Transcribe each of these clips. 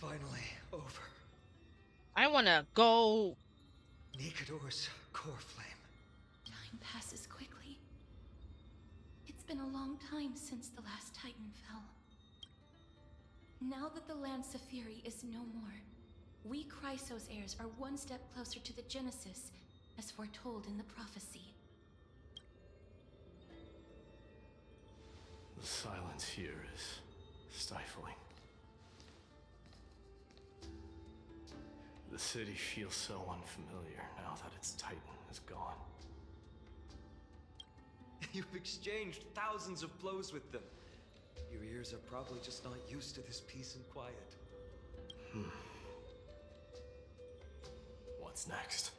finally over. I wanna go. Nikador's core flame. Time passes quickly. It's been a long time since the last Titan fell. Now that the Lance of Fury is no more, we Chrysos heirs are one step closer to the Genesis, as foretold in the prophecy. The silence here is stifling. The city feels so unfamiliar now that its Titan is gone. You've exchanged thousands of blows with them. Your ears are probably just not used to this peace and quiet. What's next?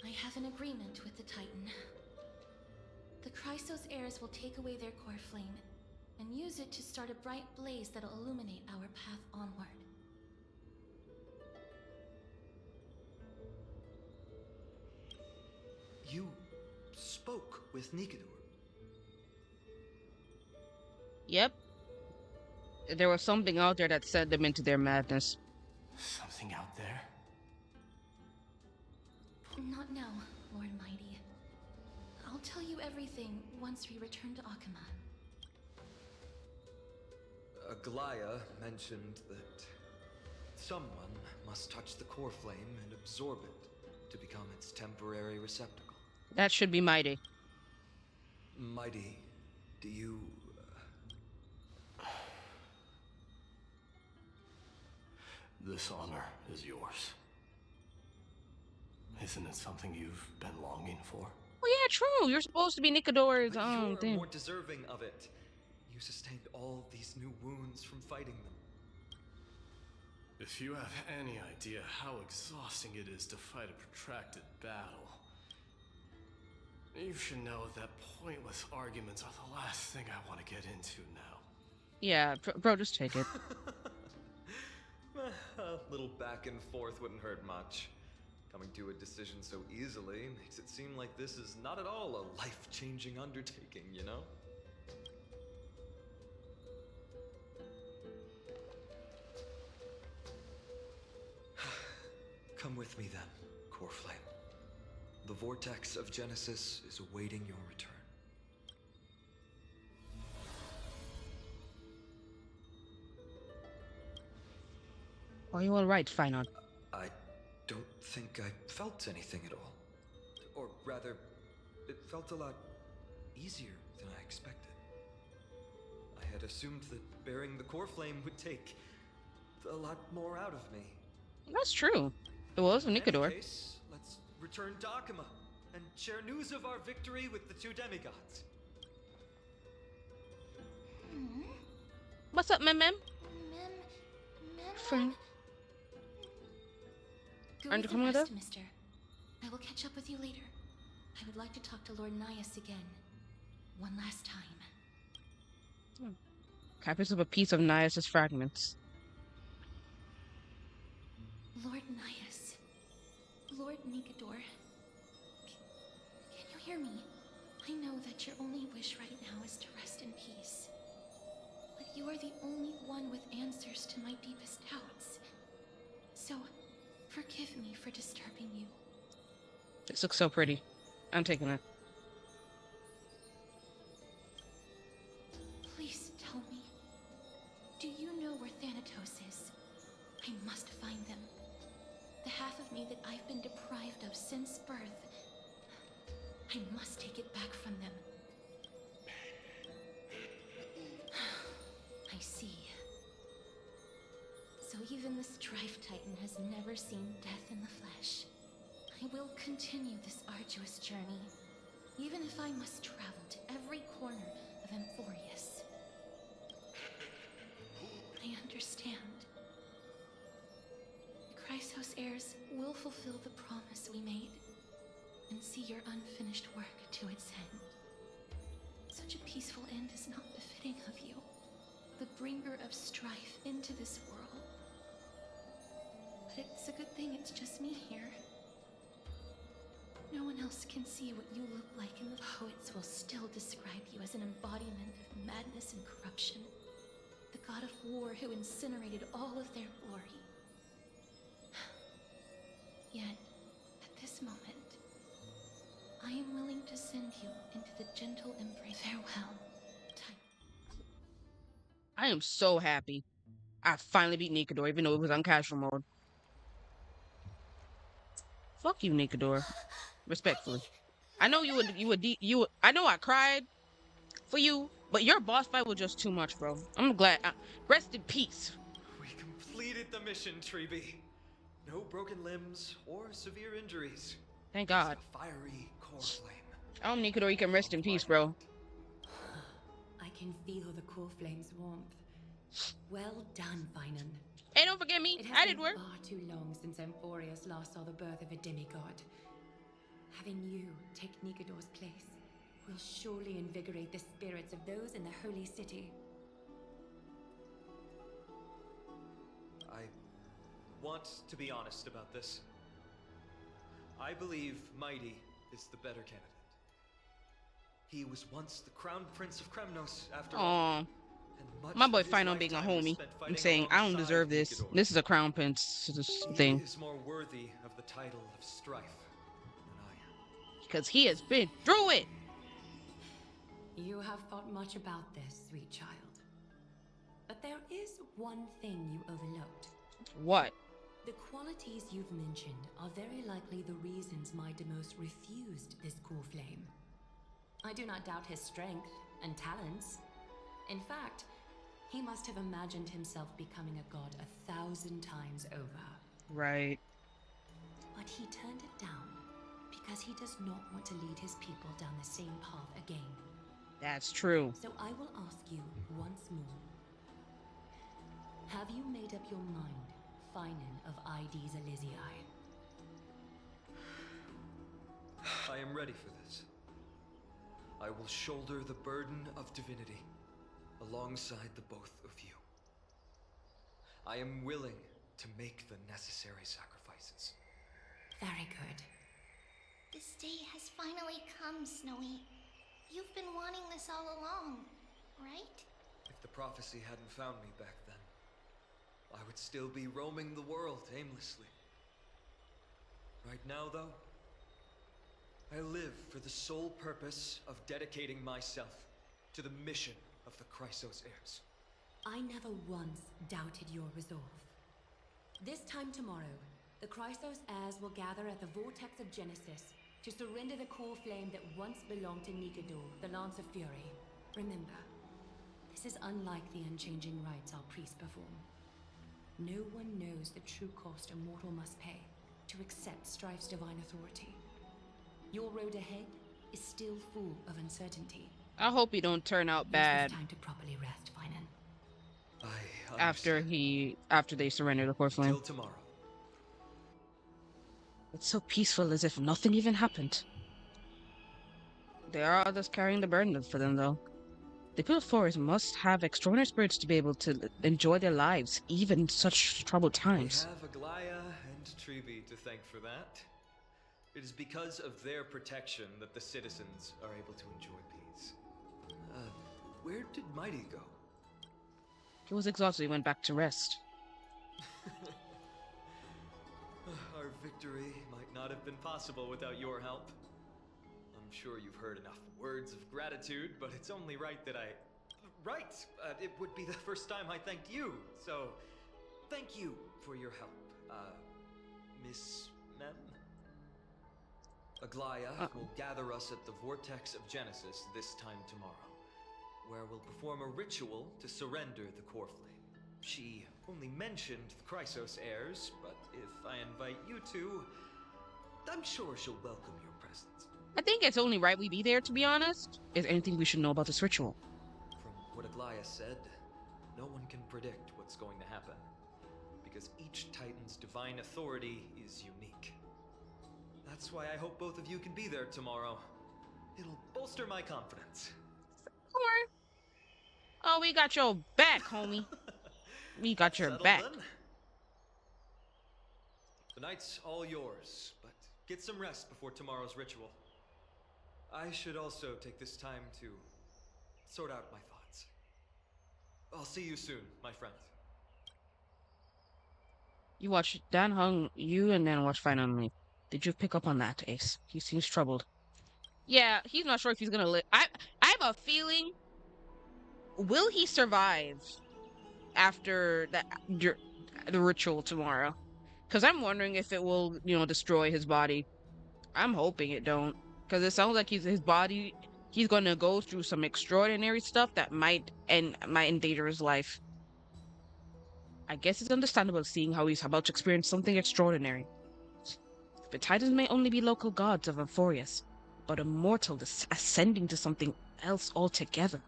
I have an agreement with the Titan. The Chrysos heirs will take away their core flame and use it to start a bright blaze that'll illuminate our path onward. You spoke with Nikador. Yep. There was something out there that sent them into their madness. Something out there? Not now, Lord Mighty. I'll tell you everything once we return to Akama. Aglaya mentioned that someone must touch the core flame and absorb it to become its temporary receptacle. That should be mighty. Mighty, do you... This honor is yours. Isn't it something you've been longing for? Oh yeah, true. You're supposed to be Nikador's But you're thing. more deserving of it. You sustained all these new wounds from fighting them. If you have any idea how exhausting it is to fight a protracted battle, you should know that pointless arguments are the last thing I want to get into now. Yeah, bro, just take it. A little back and forth wouldn't hurt much. Coming to a decision so easily makes it seem like this is not at all a life-changing undertaking, you know? Come with me then, Core Flame. The vortex of Genesis is awaiting your return. Are you alright, Finon? I don't think I felt anything at all. Or rather, it felt a lot easier than I expected. I had assumed that bearing the core flame would take a lot more out of me. That's true. It was a In Nikador. any case, let's return to Akama and share news of our victory with the two demigods. What's up, mem? Friend. Go Aren't you with coming with rest, us? mister. I will catch up with you later. I would like to talk to Lord Nias again. One last time. Copies of a piece of Nias' fragments. Lord Nias. Lord Nikador. Can you hear me? I know that your only wish right now is to rest in peace. But you are the only one with answers to my deepest doubts. So, forgive me for disturbing you. This looks so pretty. I'm taking it. Please tell me. Do you know where Thanatos is? I must find them. The half of me that I've been deprived of since birth. I must take it back from them. I see. So even the Strife Titan has never seen death in the flesh. I will continue this arduous journey, even if I must travel to every corner of Amphorius. I understand. The Chrysos heirs will fulfill the promise we made, and see your unfinished work to its end. Such a peaceful end is not befitting of you, the bringer of strife into this world. But it's a good thing it's just me here. No one else can see what you look like, and the poets will still describe you as an embodiment of madness and corruption. The god of war who incinerated all of their glory. you into the gentle embrace. Farewell. I am so happy. I finally beat Nikador, even though it was on casual mode. Fuck you, Nikador. Respectfully. I know I know I cried for you, but your boss fight was just too much, bro. I'm glad. Rest in peace. We completed the mission, Treeby. No broken limbs or severe injuries. Thank Just God. a fiery core flame. Oh, Nikador, you can rest in peace, bro. I can feel the core flame's warmth. Well done, Finan. Hey, don't forget me. It I has did been work. far too long since Emphorius last saw the birth of a demigod. Having you take Nikador's place will surely invigorate the spirits of those in the holy city. I want to be honest about this. I believe Mighty is the better candidate. He was once the crown prince of Kremnos after all. Aw. And much My boy of his Final being a lifetime was homie spent and fighting saying, I don't alongside deserve this. Nikador. This is a crown prince He thing. is more worthy of the title of strife than I am. Because he has been through it. You have thought much about this, sweet child. But there is one thing you overlooked. What? The qualities you've mentioned are very likely the reasons Mightymost refused this cool flame. I do not doubt his strength and talents. In fact, he must have imagined himself becoming a god 1,000 times over. Right. But he turned it down because he does not want to lead his people down the same path again. That's true. So I will ask you once more. Have you made up your mind, Finan of ID's Elysiae? I am ready for this. I will shoulder the burden of divinity alongside the both of you. I am willing to make the necessary sacrifices. Very good. This day has finally come, Snowy. You've been wanting this all along, right? If the prophecy hadn't found me back then, I would still be roaming the world aimlessly. Right now, though, I live for the sole purpose of dedicating myself to the mission of the Chrysos heirs. I never once doubted your resolve. This time tomorrow, the Chrysos heirs will gather at the Vortex of Genesis to surrender the core flame that once belonged to Nikador, the Lance of Fury. Remember, this is unlike the unchanging rites our priests perform. No one knows the true cost a mortal must pay to accept Strife's divine authority. Your road ahead is still full of uncertainty. I hope he don't turn out bad Use this time to properly rest, Finan. I after they surrender the core flame. Till tomorrow. It's so peaceful, as if nothing even happened. There are others carrying the burden for them, though. The people of Forest must have extraordinary spirits to be able to enjoy their lives, even in such troubled times. We have Aglaya and Treeby to thank for that. It is because of their protection that the citizens are able to enjoy peace. Where did Mighty go? He was exhausted. He went back to rest. Our victory might not have been possible without your help. I'm sure you've heard enough words of gratitude, but it's only right that I... Right! It would be the first time I thanked you, so... Thank you for your help, Miss Mem? Aglaya will gather us at the Vortex of Genesis this time tomorrow, where we'll perform a ritual to surrender the core flame. She only mentioned the Chrysos heirs, but if I invite you two, I'm sure she'll welcome your presence. I think it's only right we be there, to be honest. Is anything we should know about this ritual? From what Aglaya said, no one can predict what's going to happen, because each Titan's divine authority is unique. That's why I hope both of you can be there tomorrow. It'll bolster my confidence. Don't worry. Oh, we got your back, homie. We got your Settled back. then? The night's all yours, but get some rest before tomorrow's ritual. I should also take this time to sort out my thoughts. I'll see you soon, my friend. You watch Dan Hung, you and then watch Finally. Did you pick up on that, Ace? He seems troubled. Yeah, he's not sure if he's gonna live. I have a feeling. Will he survive after the ritual tomorrow? Because I'm wondering if it will, destroy his body. I'm hoping it don't, because it sounds like his body. He's gonna go through some extraordinary stuff that might endanger his life. I guess it's understandable seeing how he's about to experience something extraordinary. The Titans may only be local gods of Euphorius, but a mortal ascending to something else altogether.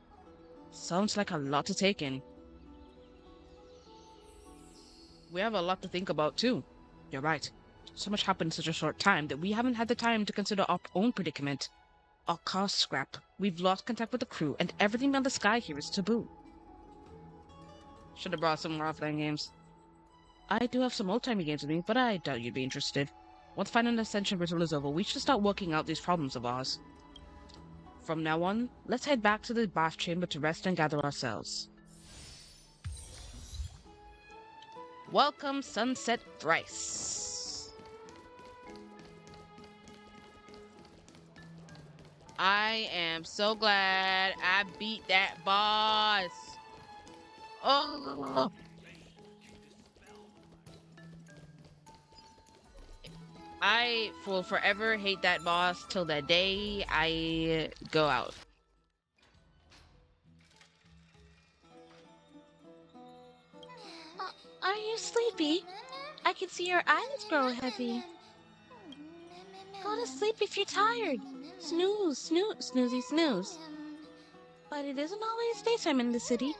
Sounds like a lot to take in. We have a lot to think about too. You're right. So much happened in such a short time that we haven't had the time to consider our own predicament. Our car's scrap. We've lost contact with the crew, and everything beyond the sky here is taboo. Should have brought some more offline games. I do have some old-timey games with me, but I doubt you'd be interested. Once Final Ascension ritual is over, we should start working out these problems of ours. From now on, let's head back to the bath chamber to rest and gather ourselves. Welcome, Sunset Thrice. I am so glad I beat that boss. Oh. I will forever hate that boss till the day I go out. Are you sleepy? I can see your eyelids grow heavy. Go to sleep if you're tired. Snooze, snooze, snoozy, snooze. But it isn't always daytime in the city.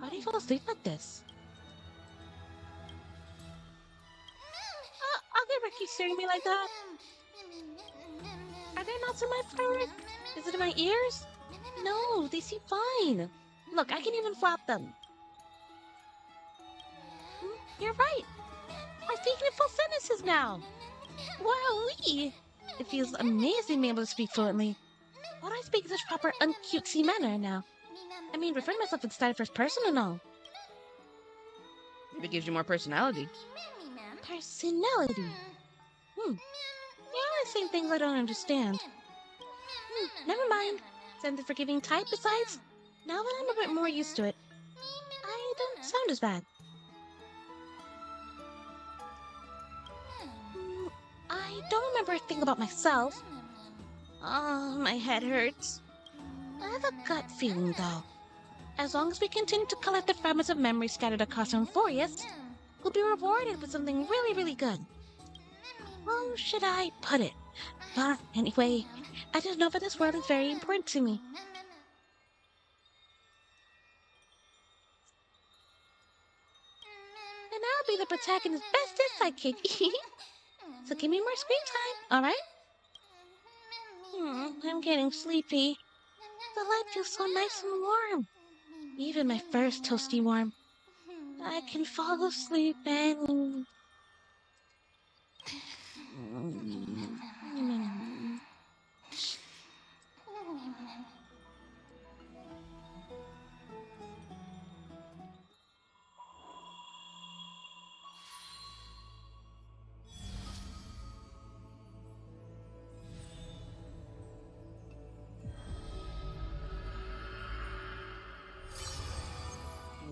How do you fall asleep like this? I'll get Ricky staring at me like that. Are there knots in my throat? Is it in my ears? No, they seem fine. Look, I can even flap them. You're right. I'm speaking in full sentences now. Wowee! It feels amazing being able to speak fluently. Why do I speak in such proper, uncutesy manner now? I mean, referring to myself in style first person and all. Maybe it gives you more personality. Personality? You're always saying things I don't understand. Never mind. I'm the forgiving type besides. Now that I'm a bit more used to it, I don't sound as bad. I don't remember a thing about myself. Oh, my head hurts. I have a gut feeling, though. As long as we continue to collect the fragments of memory scattered across Euphorius, we'll be rewarded with something really, really good. How should I put it? But anyway, I just know that this world is very important to me. And I'll be the protagonist's bestest sidekick. So give me more screen time, alright? I'm getting sleepy. The light feels so nice and warm. Even my fur's toasty warm. I can fall asleep and...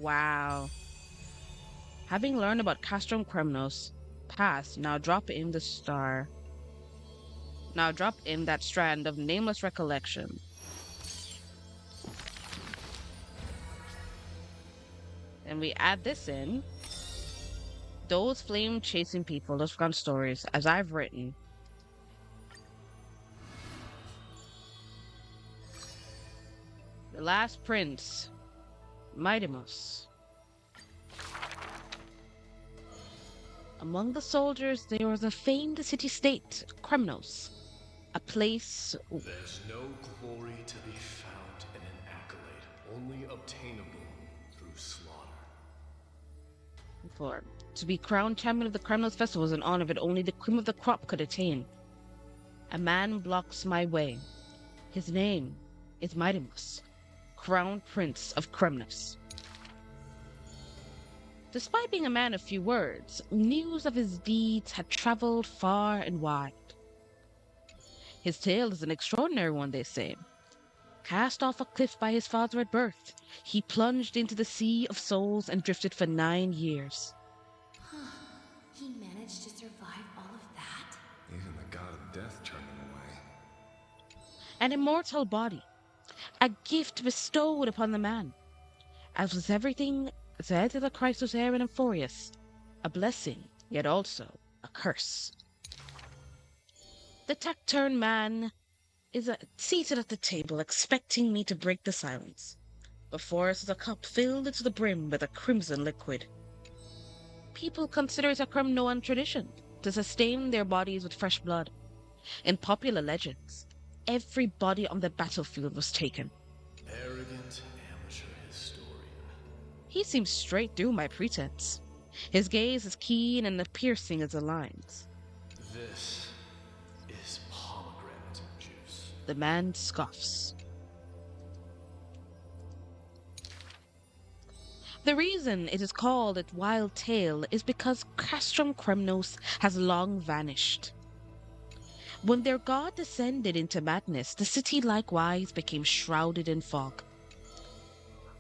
Wow. Having learned about Castrum Kremnos, past, now drop in the star. Now drop in that strand of nameless recollection. And we add this in. Those flame-chasing people, those forgotten stories, as I've written. The last prince, Mightimus. Among the soldiers, there was a famed city-state, Kremnos, a place... There's no glory to be found in an accolade, only obtainable through slaughter. For to be crowned champion of the Kremnos Festival was an honor that only the cream of the crop could attain. A man blocks my way. His name is Mightimus, crowned prince of Kremnos. Despite being a man of few words, news of his deeds had traveled far and wide. His tale is an extraordinary one, they say. Cast off a cliff by his father at birth, he plunged into the sea of souls and drifted for 9 years. He managed to survive all of that? Even the god of death turned him away. An immortal body, a gift bestowed upon the man, as was everything said to the Chrysos Air and Euphorius, a blessing, yet also a curse. The taciturn man is seated at the table, expecting me to break the silence. Before us is a cup filled to the brim with a crimson liquid. People consider it a Kremnoan tradition to sustain their bodies with fresh blood. In popular legends, every body on the battlefield was taken. Arrogant amateur historian. He seems straight through my pretense. His gaze is keen and piercing as the lines. This is pomegranate juice. The man scoffs. The reason it is called a wild tale is because Castrum Kremnos has long vanished. When their god descended into madness, the city likewise became shrouded in fog.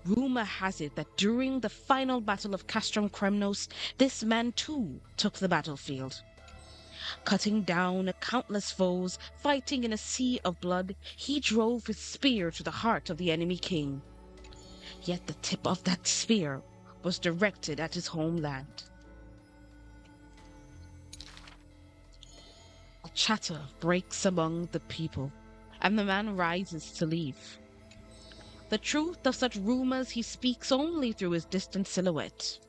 Rumor has it that during the final battle of Castrum Kremnos, this man too took the battlefield. Cutting down countless foes, fighting in a sea of blood, he drove his spear to the heart of the enemy king. Yet the tip of that spear was directed at his homeland. A chatter breaks among the people, and the man rises to leave. The truth of such rumors he speaks only through his distant silhouette.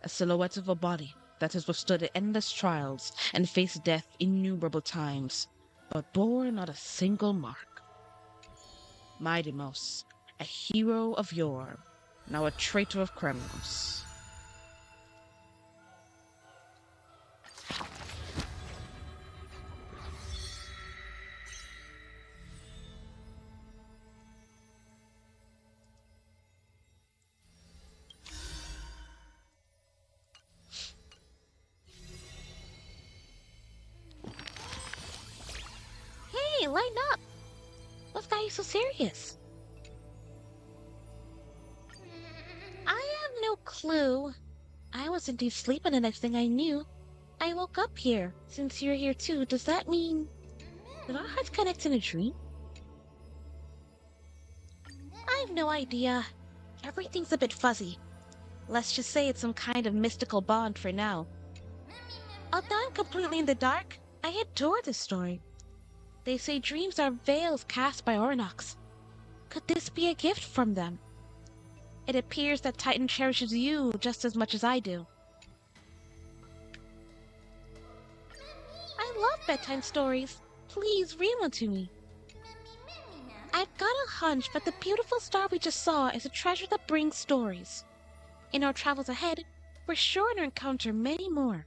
A silhouette of a body that has withstood endless trials and faced death innumerable times, but bore not a single mark. Midemos, a hero of yore, now a traitor of Kremnos. Hey, lighten up! What's got you so serious? I have no clue. I was in deep sleep, and the next thing I knew, I woke up here. Since you're here too, does that mean did our hearts connect in a dream? I have no idea. Everything's a bit fuzzy. Let's just say it's some kind of mystical bond for now. Although I'm completely in the dark, I adore this story. They say dreams are veils cast by Ornox. Could this be a gift from them? It appears that Titan cherishes you just as much as I do. I love bedtime stories. Please read one to me. I've got a hunch that the beautiful star we just saw is a treasure that brings stories. In our travels ahead, we're sure to encounter many more.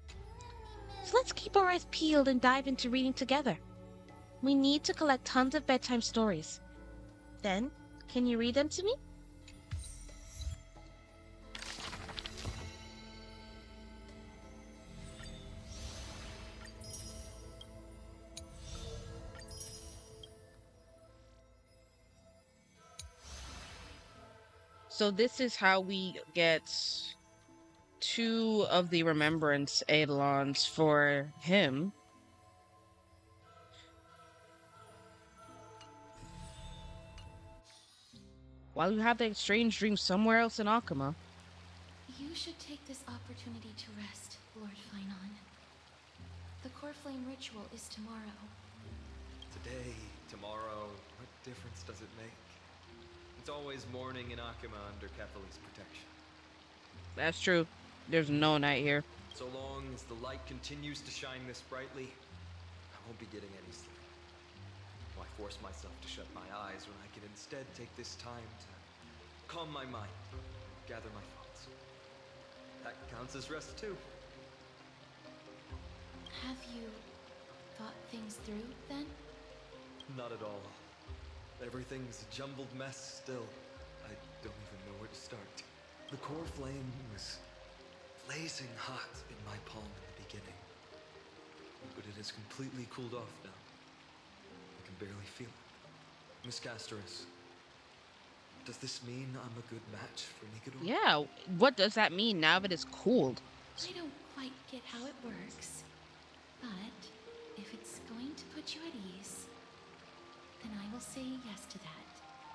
So let's keep our eyes peeled and dive into reading together. We need to collect tons of bedtime stories. Then, can you read them to me? So this is how we get 2 of the remembrance eidolons for him. While you have that strange dream somewhere else in Akama. You should take this opportunity to rest, Lord Finon. The core flame ritual is tomorrow. Today, tomorrow, what difference does it make? It's always morning in Akama under Kethely's protection. That's true. There's no night here. So long as the light continues to shine this brightly, I won't be getting any sleep. Why force myself to shut my eyes when I can instead take this time to calm my mind, gather my thoughts. That counts as rest too. Have you thought things through, then? Not at all. Everything's a jumbled mess still. I don't even know where to start. The core flame was blazing hot in my palm in the beginning. but it has completely cooled off now. I can barely feel it. Miss Castoris, does this mean I'm a good match for Nikador? Yeah, what does that mean now that it's cooled? I don't quite get how it works, but if it's going to put you at ease, then I will say yes to that.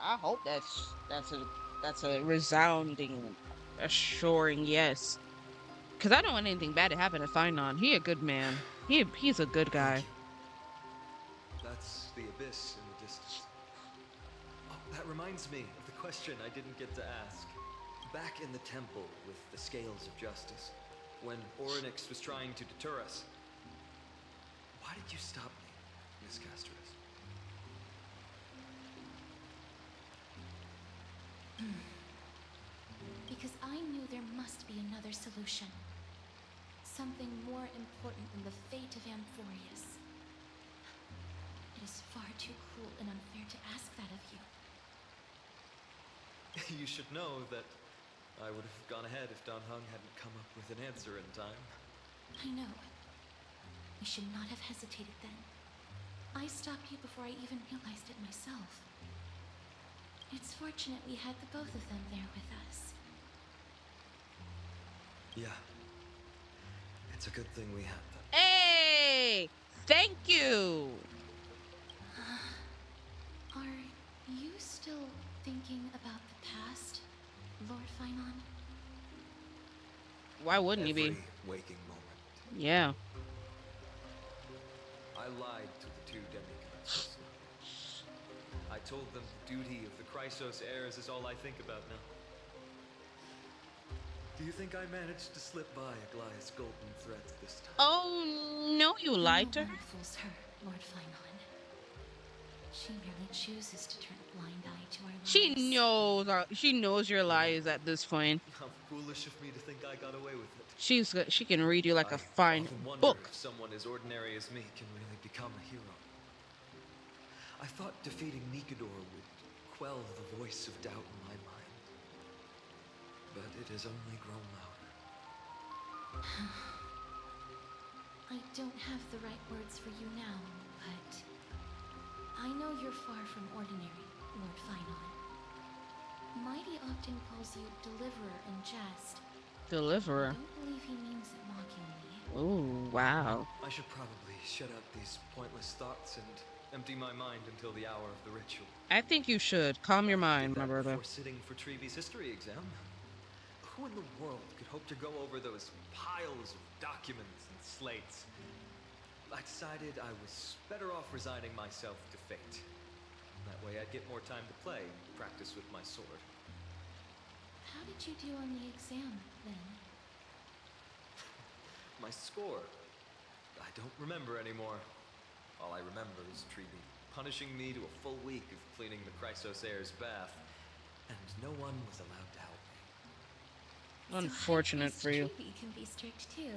I hope that's a resounding, assuring yes. Cause I don't want anything bad to happen to Finon. He a good man. He's a good Thank guy. you. That's the abyss in the distance. Oh, that reminds me of the question I didn't get to ask. Back in the temple with the scales of justice, when Orynyx was trying to deter us, why did you stop me, Miss Castoris? Because I knew there must be another solution. Something more important than the fate of Amphorius. It is far too cruel and unfair to ask that of you. You should know that I would have gone ahead if Don Hung hadn't come up with an answer in time. I know. We should not have hesitated then. I stopped you before I even realized it myself. It's fortunate we had the both of them there with us. Yeah. It's a good thing we had them. Hey! Thank you! Are you still thinking about the past, Lord Finon? Why wouldn't you be? Every waking moment. Yeah. I lied to the two demigods. I told them the duty of the Chrysos heirs is all I think about now. Do you think I managed to slip by Aglaya's golden thread this time? Oh, no, you lied to No her? one fools her, Lord Finon. She merely chooses to turn a blind eye to our lies. She knows your lies at this point. How foolish of me to think I got away with it. She can read you like I a fine often wonder book. if someone as ordinary as me can really become a hero. I thought defeating Nikador would quell the voice of doubt in my mind. But it has only grown louder. I don't have the right words for you now, but I know you're far from ordinary, Lord Finon. Mighty often calls you Deliverer in jest. Deliverer. I don't believe he means it mockingly. Oh, wow. I should probably shut out these pointless thoughts and empty my mind until the hour of the ritual. I think you should. Calm your mind, Did my that brother. before sitting for Treeby's history exam. Who in the world could hope to go over those piles of documents and slates? I decided I was better off resigning myself to fate. That way I'd get more time to play and practice with my sword. How did you do on the exam, then? My score? I don't remember anymore. All I remember is Treeby punishing me to a full week of cleaning the Chrysos heir's bath, and no one was allowed to help me. Unfortunate for you. Treeby can be strict too.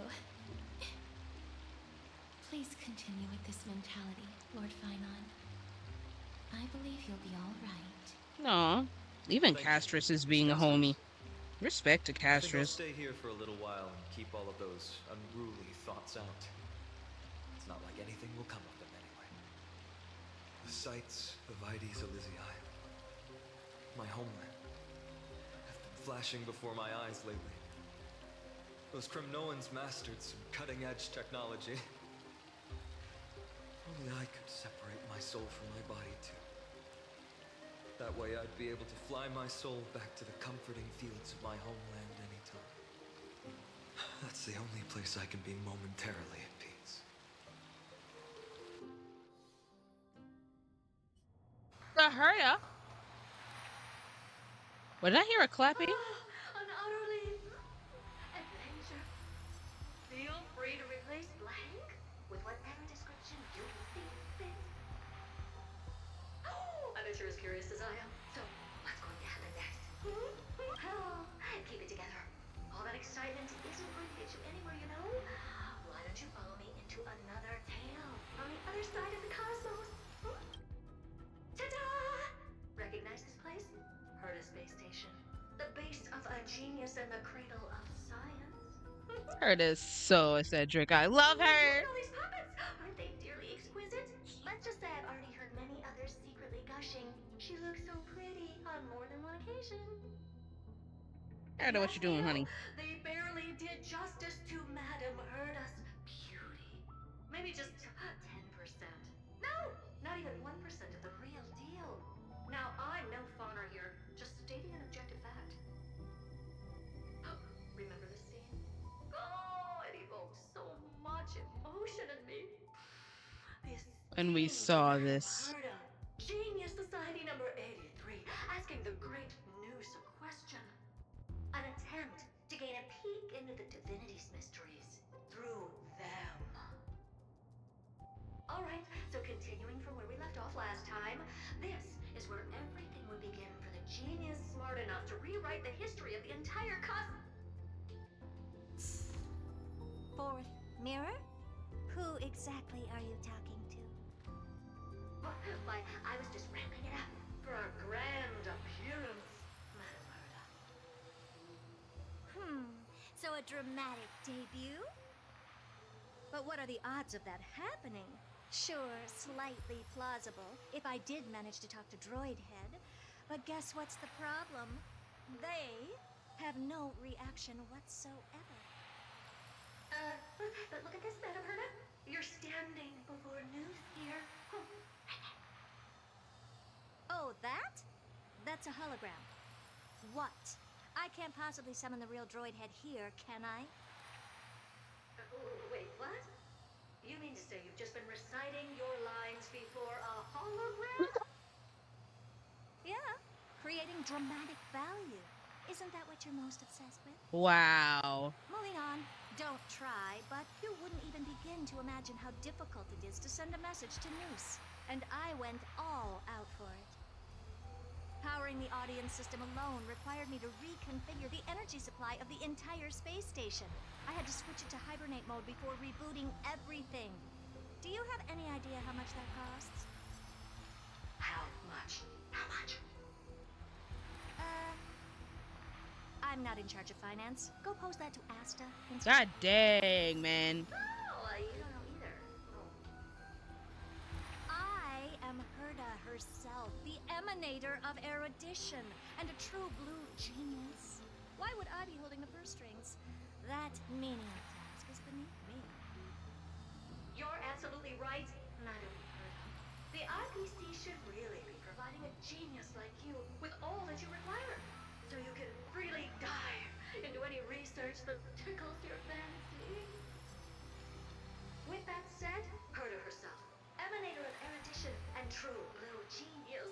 Please continue with this mentality, Lord Finon. I believe you'll be all right. No. Even Thank you, Castrus is Miss being a Castrus. homie. Respect to I think I'll Castrus. stay here for a little while and keep all of those unruly thoughts out. It's not like anything will come of them anyway. The sights of Ides Elysiae, my homeland, have been flashing before my eyes lately. Those Kremnoans mastered some cutting-edge technology. Only I could separate my soul from my body too. That way I'd be able to fly my soul back to the comforting fields of my homeland anytime. That's the only place I can be momentarily at peace. The HERTA? What, did I hear a clapping? An utterly adventure. Feel free to replace blank with whatever description you see fit. Oh, I bet you're as curious as I am. So, what's going to happen next? Oh, keep it together. All that excitement isn't going to get you anywhere, you know. Why don't you follow me into another tale on the other side of the cosmos? Ta-da! Recognize this place? HERTA Space Station. The base of a genius and the cradle of science. HERTA is so eccentric. I love her. Look at all these puppets! She looks so pretty on more than one occasion. I know what you're doing, honey. They barely did justice to Madame Herta's beauty. Maybe just 10%. No, not even 1% of the real deal. Now, I'm no fawner here, just stating an objective fact. Remember this scene? Oh, it evokes so much emotion in me. This And we scene saw from Madame this. Herta, Genius Society number 83, asking the great Noose a question. An attempt to gain a peek into the divinity's mysteries through them. Alright, so continuing from where we left off last time, this is where everything would begin for the genius smart enough to rewrite the history of the entire Fourth mirror? Who exactly are you talking to? Why, I was just ramping it up for our grand appearance, Madame Herta. So a dramatic debut? But what are the odds of that happening? Sure, slightly plausible, if I did manage to talk to Droidhead. But guess what's the problem? They have no reaction whatsoever. But look at this, Madame Herta. You're standing before Noose here. Oh, that? That's a hologram. What? I can't possibly summon the real Droidhead here, can I? Wait, what? You mean to say you've just been reciting your lines before a hologram? Yeah, creating dramatic value. Isn't that what you're most obsessed with? Wow. Moving on. Don't try, but you wouldn't even begin to imagine how difficult it is to send a message to Noose. And I went all out for it. Powering the audience system alone required me to reconfigure the energy supply of the entire space station. I had to switch it to hibernate mode before rebooting everything. Do you have any idea how much that costs? How much? How much? I'm not in charge of finance. Go pose that to Asta. God dang, man. Oh, you don't know either. I am Herta herself, the emanator of erudition, and a true blue genius. Why would I be holding the purse strings? That menial task is beneath me. You're absolutely right, Madame Herta. The IPC should really be providing a genius like you with all that you require, so you can freely dive into any research that tickles your fancy. With that said, Herta herself, emanator of erudition and true blue genius.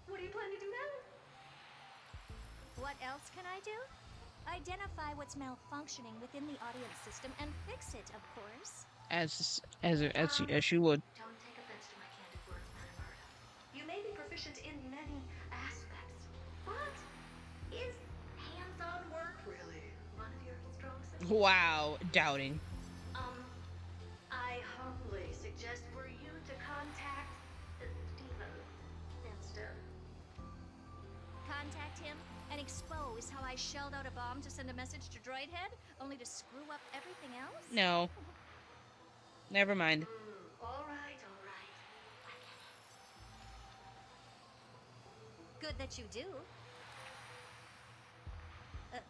What do you plan to do now? What else can I do? Identify what's malfunctioning within the audience system and fix it, of course. As you would. Don't take offense to my candid words, Madame Herta. You may be proficient in many aspects, but is hands-on work really one of your strong suits? Wow, doubting. I humbly suggest for you to contact Steven instead. Contact him and expose how I shelled out a bomb to send a message to Droidhead, only to screw up everything else? No. Never mind. All right. Good that you do.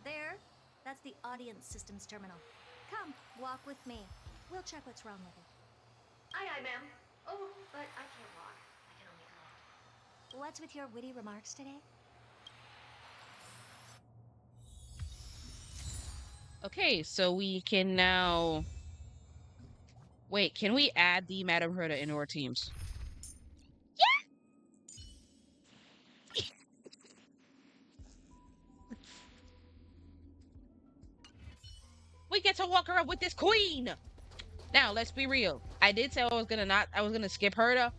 There. That's the audience systems terminal. Come, walk with me. We'll check what's wrong with it. Aye, ma'am. Oh, but I can't walk. I can only float. What's with your witty remarks today? Okay, so we can now... Wait, can we add the Madame Herta into our teams? Yeah! We get to walk around with this queen! Now, let's be real. I did say I was gonna skip Herta.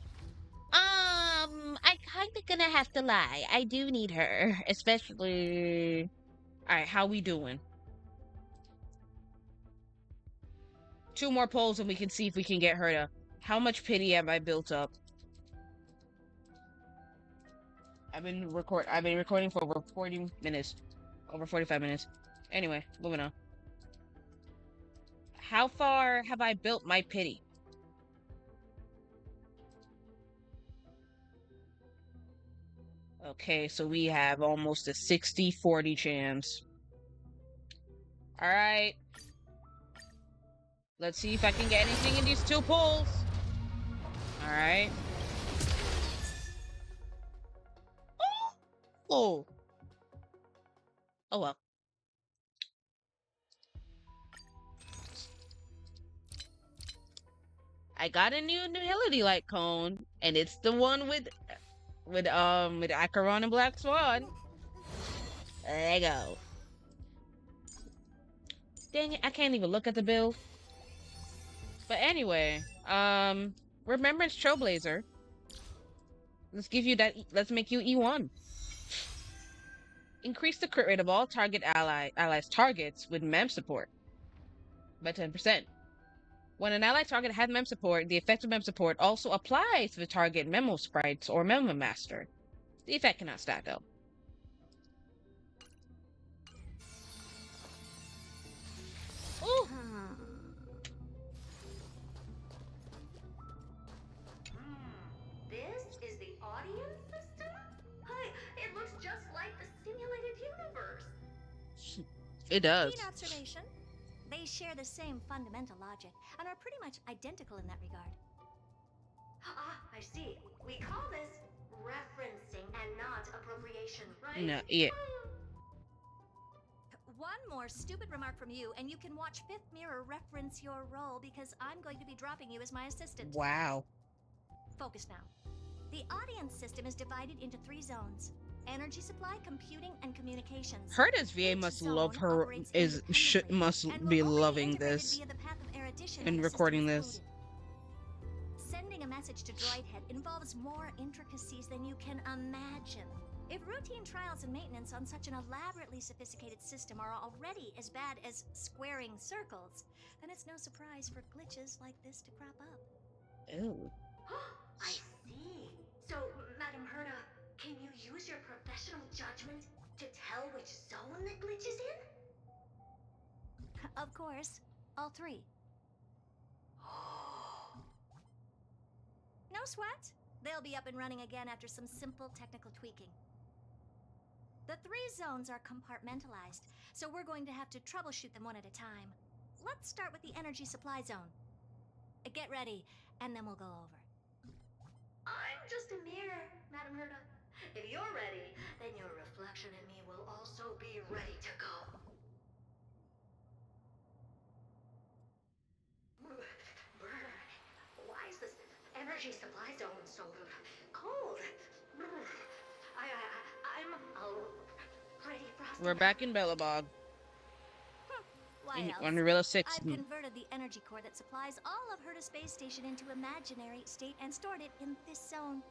I'm kinda gonna have to lie. I do need her, especially... Alright, how we doing? 2 more polls and we can see if we can get Herta. How much pity have I built up? I've been recording for over 40 minutes. Over 45 minutes. Anyway, moving on. How far have I built my pity? Okay, so we have almost a 60-40 chance. Alright. Let's see if I can get anything in these 2 pulls. Alright. Oh! Oh well. I got a new utility light cone, and it's the one with Acheron and Black Swan. There you go. Dang it, I can't even look at the bill. But anyway, Remembrance Trailblazer. Let's give you that. Let's make you E1. Increase the crit rate of all target allies targets with mem support by 10%. When an ally target has mem support, the effect of mem support also applies to the target memo sprites or memo master. The effect cannot stack up. Ooh. This is the audience system? Hi, it looks just like the simulated universe. It does. Keen observation. They share the same fundamental logic and are pretty much identical in that regard. Ah, I see. We call this referencing and not appropriation, right? No, yeah. One more stupid remark from you, and you can watch Fifth Mirror reference your role because I'm going to be dropping you as my assistant. Wow. Focus now. The audience system is divided into 3 zones: energy supply, computing, and communications. HERTA's VA Each must zone love her operates must independently and be will only loving integrate this via the path of erudition and when the system recording is this. booted. Sending a message to Droidhead involves more intricacies than you can imagine. If routine trials and maintenance on such an elaborately sophisticated system are already as bad as squaring circles, then it's no surprise for glitches like this to crop up. Ew. I see. So, Madam Herta, can you use your professional judgment to tell which zone the glitch is in? Of course, all 3. No sweat. They'll be up and running again after some simple technical tweaking. The 3 zones are compartmentalized, so we're going to have to troubleshoot them one at a time. Let's start with the energy supply zone. Get ready, and then we'll go over. I'm just a mirror, Madam Herta. If you're ready, then your reflection in me will also be ready to go. Brr, why is this energy supply zone so cold? I'm already frosted. We're back in Bellabog. Why else? On Gorilla 6. I've converted the energy core that supplies all of HERTA Space Station into imaginary state and stored it in this zone.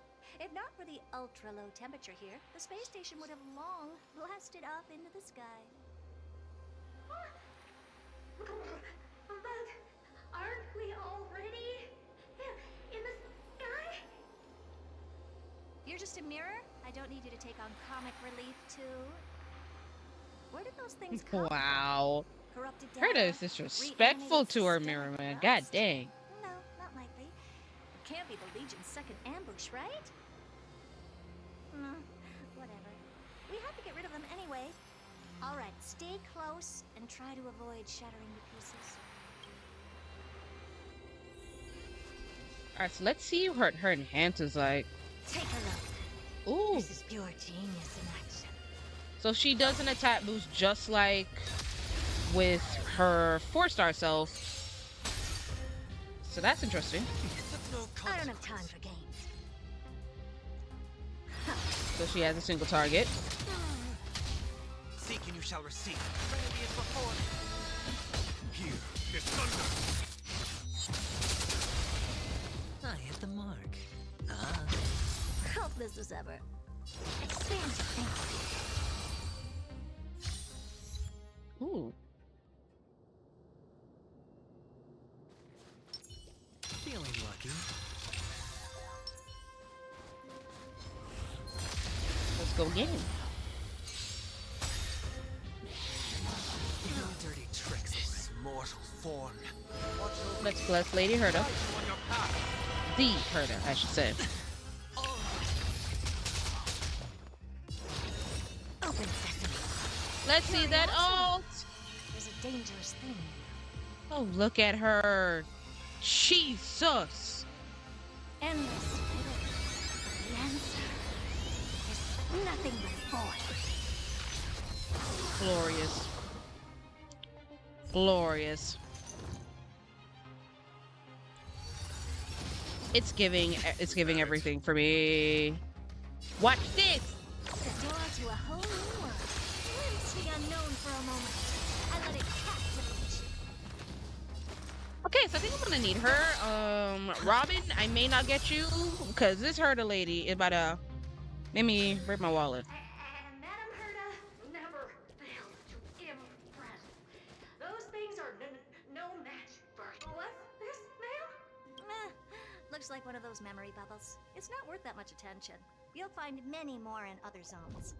If not for the ultra-low temperature here, the space station would have long blasted up into the sky. But aren't we already in the sky? You're just a mirror? I don't need you to take on comic relief, too. Where did those things come from? Wow. Corrupted HERTA data? is disrespectful to her mirror, man. God dang. No, not likely. It can't be the Legion's second ambush, right? Whatever. We have to get rid of them anyway. All right, stay close and try to avoid shattering to pieces. Alright, so let's see what her enhance is like. Take a look. Ooh. This is pure genius in action. So she does an attack boost just like with her 4-star self. So that's interesting. I don't have time for games. So she has a single target. Seek and you shall receive. Remedy is before. Here is thunder. I hit the mark. Helpless as ever. Expand your thinking. Ooh. Feeling lucky. Let's go again. No dirty tricks in this mortal form. Let's bless Lady HERTA. On your path. The HERTA, I should say. Let's see that ult. There's a dangerous thing. Oh, look at her. Jesus. Endless fiddle. The answer is nothing but void. Glorious. Glorious. It's giving everything for me. Watch this. The door to a whole new world. Glimpse the unknown for a moment and let it captivate you. Okay, so I think I'm gonna need her. Robin, I may not get you because this HERTA lady is about to make me break my wallet. And Madam Herta never failed to impress. Those things are no match for. What's this, ma'am? Looks like one of those memory bubbles. It's not worth that much attention. You'll find many more in other zones.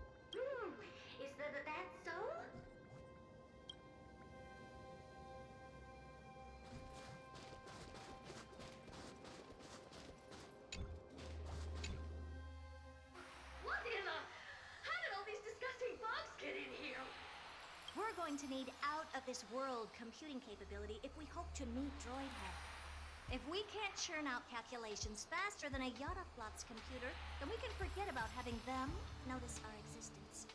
Is that so? What in the? How did all these disgusting bugs get in here? We're going to need out-of-this-world computing capability if we hope to meet Droidhead. If we can't churn out calculations faster than a Yottaflot's computer, then we can forget about having them notice our existence.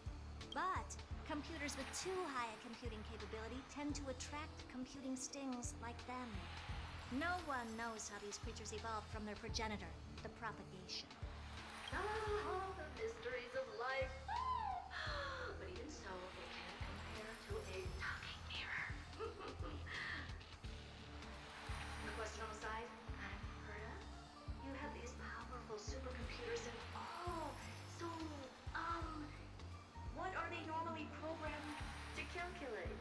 But computers with too high a computing capability tend to attract computing stings like them. No one knows how these creatures evolved from their progenitor, the propagation. Oh, the mysteries of life. But even so, they can't compare to a talking mirror. The question on the side, Madam Herta, you have these powerful supercomputers and so, what are they normally programmed to calculate?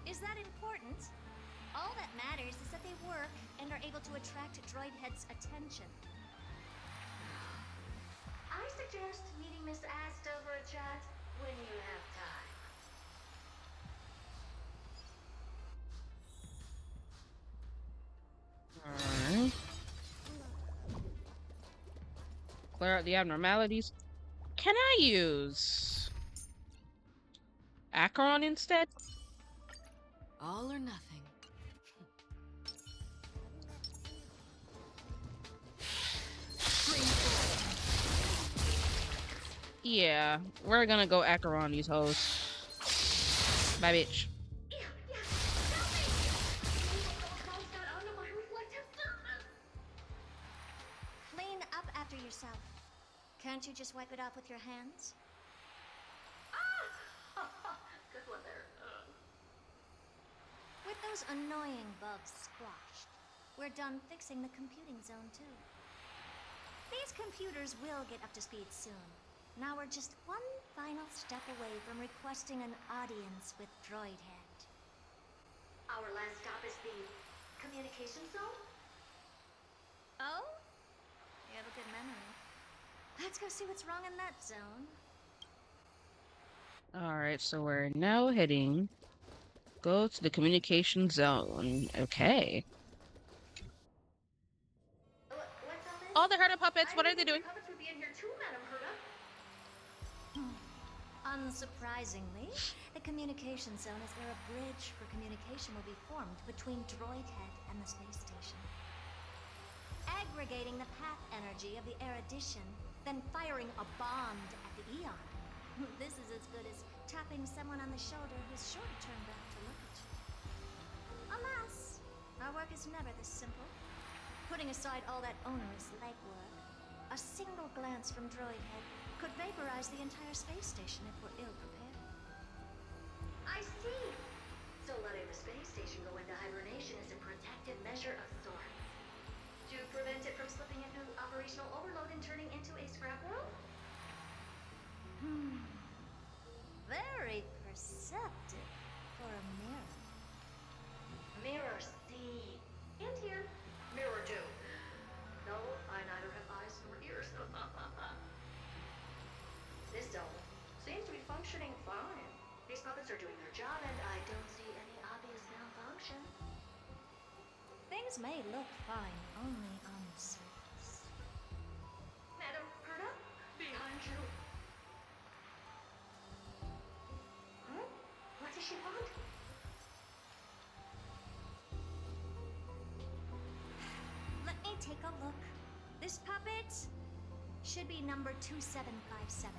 Is that important? All that matters is that they work and are able to attract Droidhead's attention. I suggest meeting Miss Asta for a chat when you have time. Alright. Clear out the abnormalities. Can I use Acheron instead? All or nothing. Yeah, we're gonna go Acheron these hoes. Bye, bitch. Clean up after yourself. Can't you just wipe it off with your hands? Good one there. With those annoying bugs squashed, we're done fixing the computing zone too. These computers will get up to speed soon. Now we're just one final step away from requesting an audience with Droidhead. Our last stop is the communication zone? Oh? You have a good memory. Let's go see what's wrong in that zone. Alright, so we're now heading. Go to the communication zone. Okay. What's on this? All the HERTA puppets, what are they doing? Puppets would be in here too, Madam Herta. Unsurprisingly, the communication zone is where a bridge for communication will be formed between Droidhead and the space station. Aggregating the path energy of the erudition, then firing a bond at the Eon. This is as good as tapping someone on the shoulder who's sure to turn back to look at you. Alas, our work is never this simple. Putting aside all that onerous legwork, a single glance from Droidhead could vaporize the entire space station if we're ill-prepared. I see. So letting the space station go into hibernation is a protective measure of sorts. To prevent it from slipping into operational overload and turning into a scrap world? Very perceptive for a mirror. Mirror see. And here. Mirror do. No, I neither have eyes nor ears. This zone seems to be functioning fine. These puppets are doing their job and I don't see any obvious malfunction. Things may look fine only on the surface. Madam Herta, behind you. a look. This puppet should be number 2757.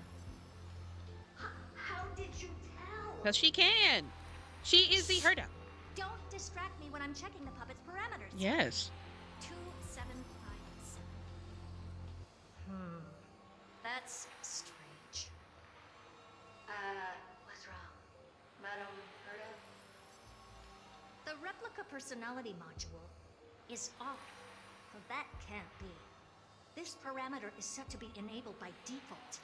How did you tell? Because she can. She is the HERTA. Don't distract me when I'm checking the puppet's parameters. Yes. 2757. That's strange. What's wrong? Madam Herta? The replica personality module is off. Well, that can't be. This parameter is set to be enabled by default.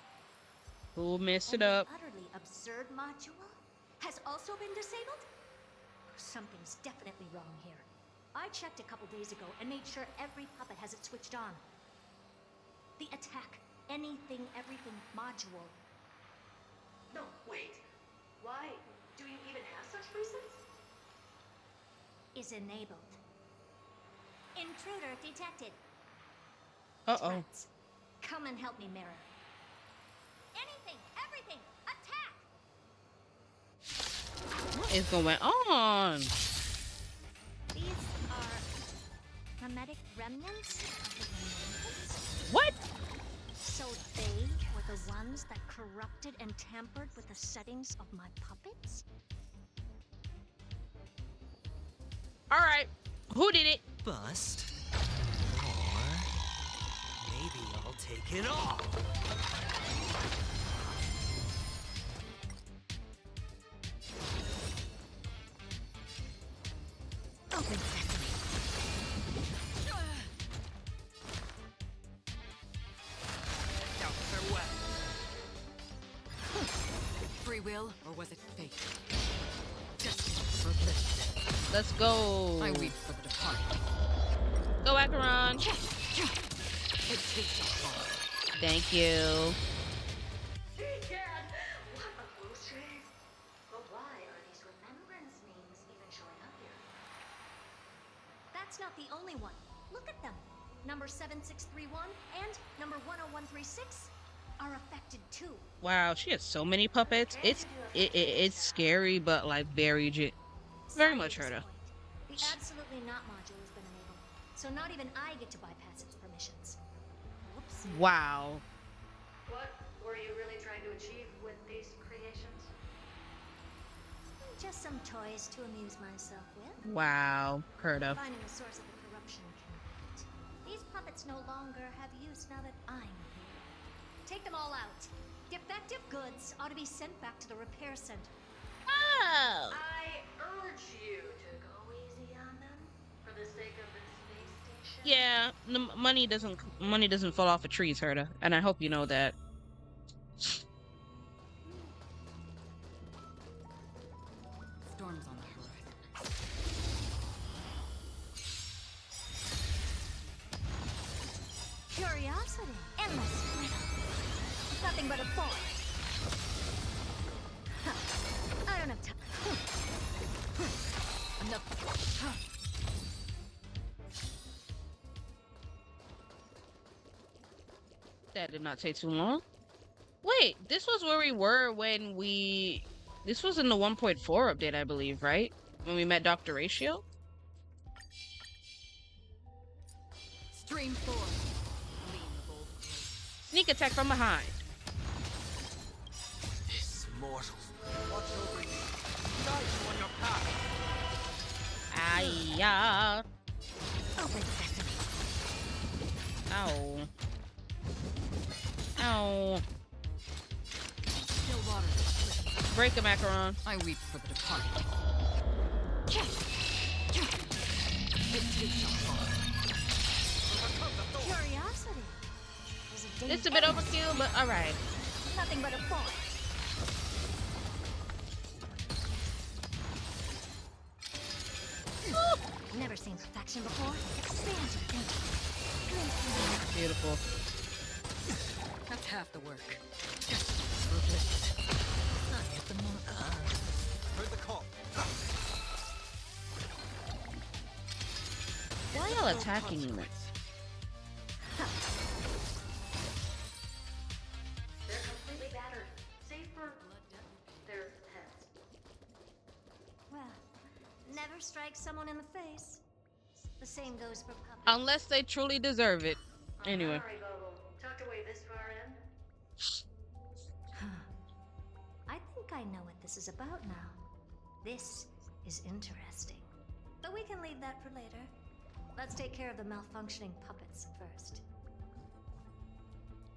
Who messed it And up? the utterly absurd module has also been disabled? Something's definitely wrong here. I checked a couple days ago and made sure every puppet has it switched on. The attack, anything, everything module No, wait. Why? Do you even have such reasons? is enabled. Intruder detected. Uh-oh. Rats, come and help me, Mirror. Anything, everything, attack! What is going on? These are hermetic remnants of the Remains? What? So they were the ones that corrupted and tampered with the settings of my puppets? All right. Who did it? Bust. Or maybe I'll take it all. Open sesame. Doubts are wet. Free will, or was it fate? Destiny for bliss. Let's go. I weep for the departed. Go, Acheron. It takes a heart. Thank you. Egad! What a loose shave! But why are these remembrance names even showing up here? That's not the only one. Look at them. Number 7631 and number 10136 are affected too. Wow, she has so many puppets. It's scary, but like very much HERTA. The absolutely not module has been enabled, so not even I get to bypass its permissions. Whoops. Wow. What were you really trying to achieve with these creations? Just some toys to amuse myself with. Wow. HERTA. Finding the source of the corruption can wait. These puppets no longer have use now that I'm here. Take them all out. Defective goods ought to be sent back to the repair center. Oh. I urge you to go easy on them for the sake of the space station. Yeah, the money doesn't fall off of trees, HERTA, and I hope you know that. Storms on the horizon. Curiosity. Endless freedom. Nothing but a force. Huh. I don't have time. Enough. That did not take too long. Wait, this was where we were when we... This was in the 1.4 update, I believe, right? When we met Dr. Ratio? Stream 4. Lean the bold grace. Sneak attack from behind. This mortal. Watch over you. Guide you on your path. Ayah. Open sesame. Ow. Ow. Still water. Break a macaron. I weep for the departed. It takes a heart. Curiosity. There's It's a bit overkill, but alright. Nothing but a force. Never seen perfection before. Expands your thinking. Beautiful. That's half the work. Destiny for bliss. I hit the mark. Heard the call. Why y'all attacking me? They're completely battered, save for their heads. Well, never strike someone in the face. The same goes for puppets. Unless they truly deserve it. Anyway. Sorry, Bobo. Tucked away this far in. I think I know what this is about now. This is interesting. But we can leave that for later. Let's take care of the malfunctioning puppets first.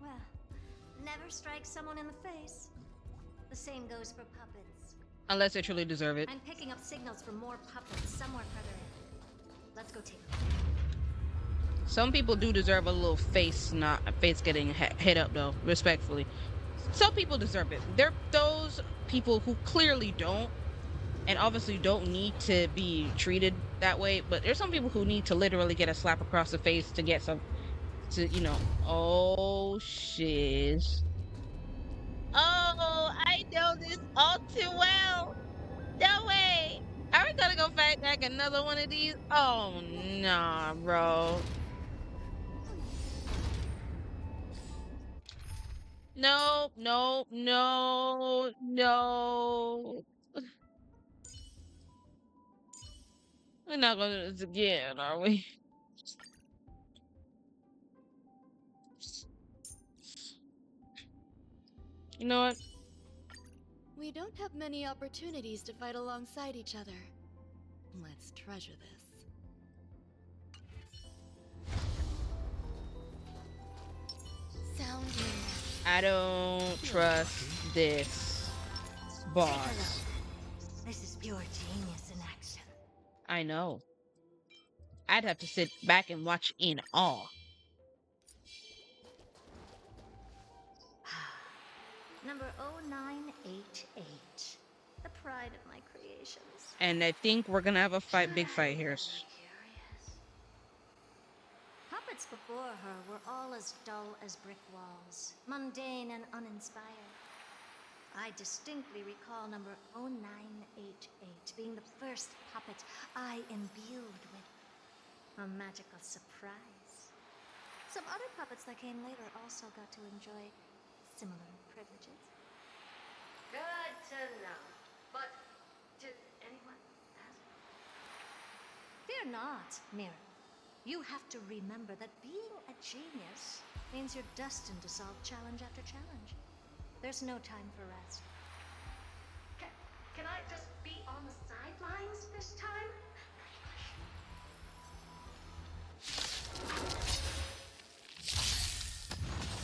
Well, never strike someone in the face. The same goes for puppets. Unless they truly deserve it. I'm picking up signals from more puppets somewhere further in. Let's go take a look. Some people do deserve a little face getting hit up though, respectfully. Some people deserve it. There are those people who clearly don't, and obviously don't need to be treated that way, but there's some people who need to literally get a slap across the face to get some, to, you know. Oh, shiz. Oh, I know this all too well. No way. Are we gonna go fight back another one of these? Oh, nah, bro. No, no, no, no. We're not gonna do this again, are we? You know what? We don't have many opportunities to fight alongside each other. Let's treasure this. Sounding. I don't trust this boss. This is pure genius in action. I know. I'd have to sit back and watch in awe. Number 0988. The pride of my creations. And I think we're gonna have a big fight here. Puppets before her were all as dull as brick walls, mundane and uninspired. I distinctly recall number 0988 being the first puppet I imbued with a magical surprise. Some other puppets that came later also got to enjoy similar privileges. Good to know. But did anyone ask? Fear not, Mira. You have to remember that being a genius means you're destined to solve challenge after challenge. There's no time for rest. Can I just be on the sidelines this time?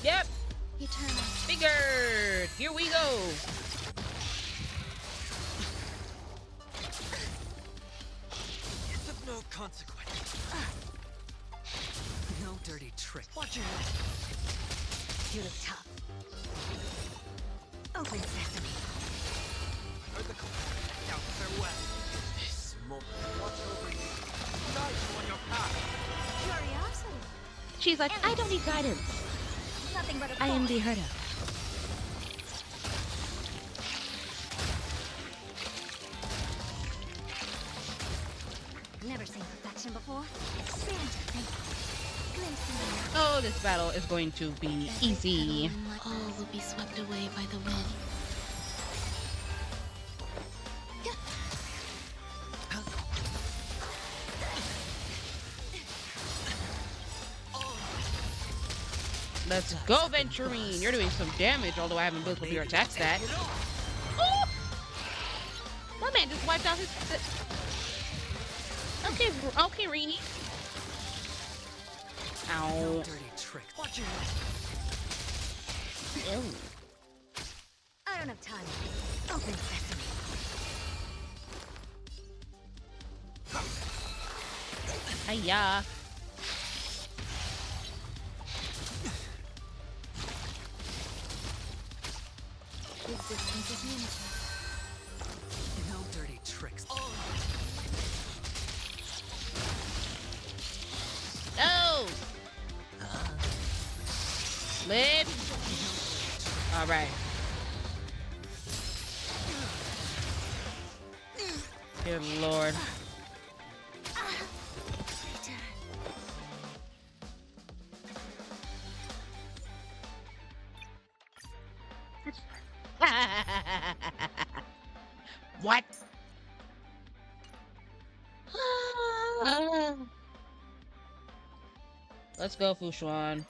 Yep. Eternal. Figured. Here we go. It's of no consequence. No dirty trick. Watch your head. You look tough. Open sesame. Heard the call. Now farewell. This moment. Watch over you. Guide you on your path. Curiosity. She's like, I don't need guidance. Nothing but a I am thought. the HERTA. Never seen perfection before. Santa, thank you. Glimpsing. Oh, this battle is going to be easy. All will be swept away by the wind. Let's go, Venturine. You're doing some damage, although I haven't built up your attack stat. Oh! My man just wiped out his... Okay, Rini. Ow. No dirty trick. Watch your head. Ew. I don't have time. Open sesame. Hiya. Resistance is limited. No dirty tricks. No! Lid. All right. Good Lord. What? Let's go, Fushuan.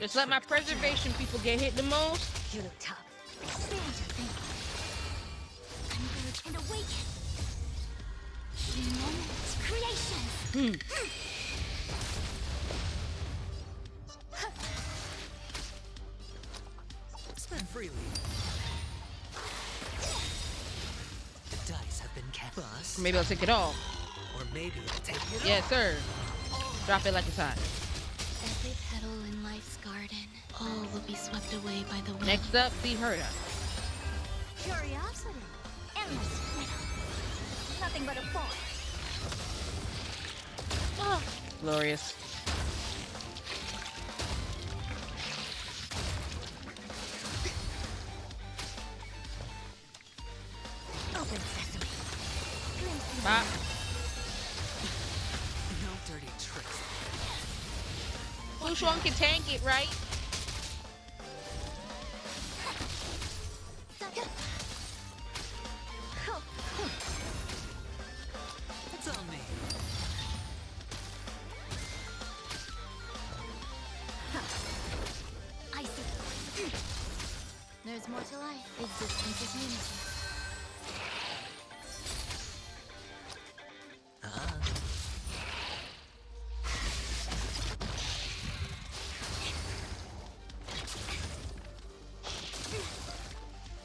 Just let my preservation people get hit the most. You look tough. Expand your thinking. Converge and awaken. Immense creation. Spend freely. The dice have been cast. Or maybe I'll take it all. Or maybe I'll take it Yes, sir. Drop it like it's hot. Every petal in life's garden, all will be swept away by the wind. Next up, the HERTA. Curiosity. Endless freedom. Nothing but a force. Oh, glorious. Open sesame. Bop. No dirty tricks. Fushuan can tank it, right? It's on me. I see. There's more to life. Existence is unity.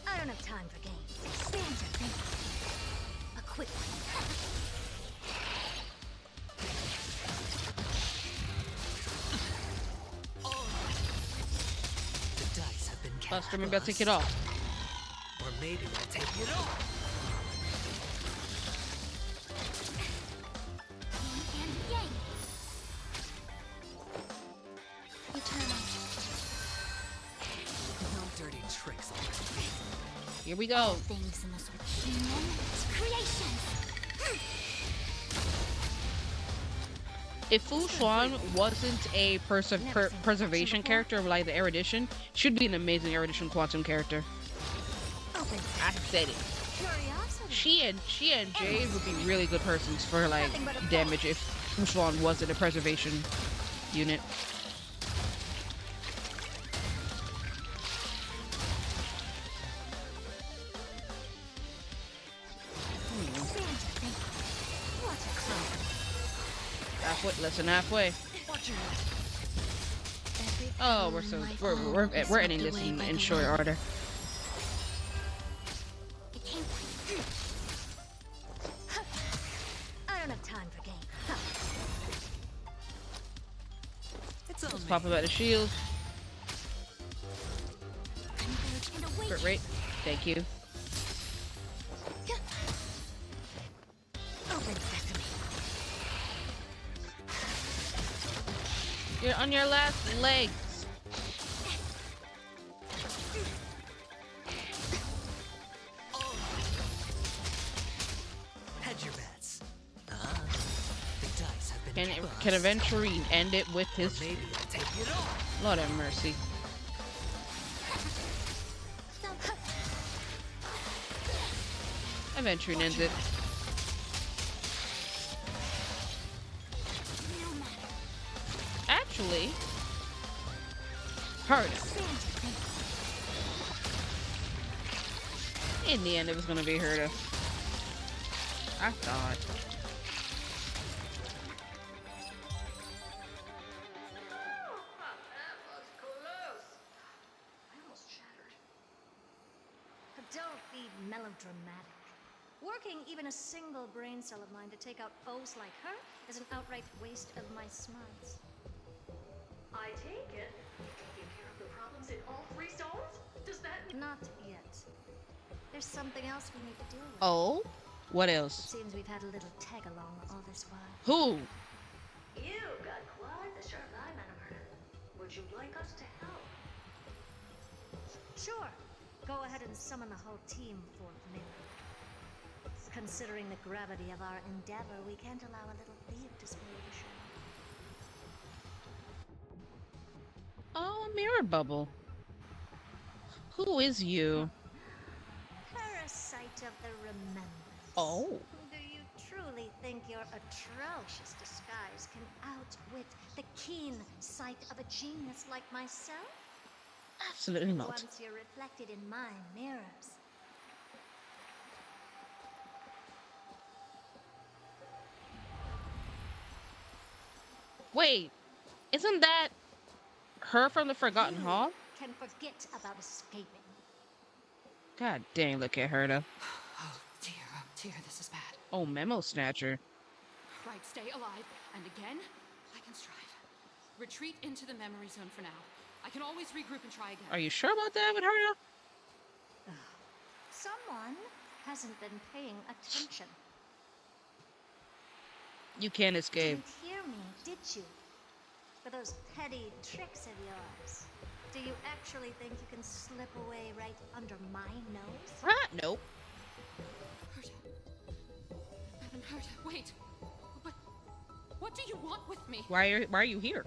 I don't have time for games. Expand your thinking. A quick one. The dice have been cast. Buster, maybe I'll take it off. Or maybe I'll take it all. Yin and yang. Eternal. No dirty tricks on me. Here we go. Things in this world. Immense creation. If Fushuan wasn't a preservation character like the Erudition, should be an amazing Erudition Quantum character. Open I said it. curiosity. She and Jade would be really good persons for like damage if Fushuan wasn't a preservation unit. Expand your thinking. What a crowd. Halfway, less than halfway. Watch your Every Oh, petal we're in so life, we're all will we're, be we're ending swept this away by in the short wind. order. It came. I don't have time for games. It's on Let's me. pop about the shield. Converge and awaken. Crit rate. Thank you. Open sesame. You're on your last legs. Hedge your bets. The dice have been cast. Can eventually end it with Or his maybe I'll take it all. Lord have mercy. Eventually ends it. Actually, HERTA. In the end, it was gonna be HERTA. I thought. That was close. I almost shattered. Don't be melodramatic. Working even a single brain cell of mine to take out foes like her is an outright waste of my smarts. I take it. Taking care of the problems in all three zones? Does that mean Not yet. There's something else we need to deal with. Oh, what else? Seems we've had a little tag along all this while. Who? you've got quite the sharp eye, Madam HERTA? Would you like us to help? Sure. Go ahead and summon the whole team for me. Considering the gravity of our endeavor, we can't allow a little thief to spoil the show. Oh, a mirror bubble. Who is you? Parasite of the remembrance. Oh, Do you truly think your atrocious disguise can outwit the keen sight of a genius like myself? absolutely not. Once you're reflected in my mirrors. Wait, isn't that her from the Forgotten You Hall? can forget about escaping. God dang, look at her though. Oh dear, this is bad. Oh, Memo Snatcher. Right, stay alive. And again, I can strive. Retreat into the memory zone for now. I can always regroup and try again. Are you sure about that with her though? Someone hasn't been paying attention. You can't escape. Didn't hear me, did you? For those petty tricks of yours. Do you actually think you can slip away right under my nose? Ah, nope. HERTA. Evan, HERTA, wait. What do you want with me? Why are you here?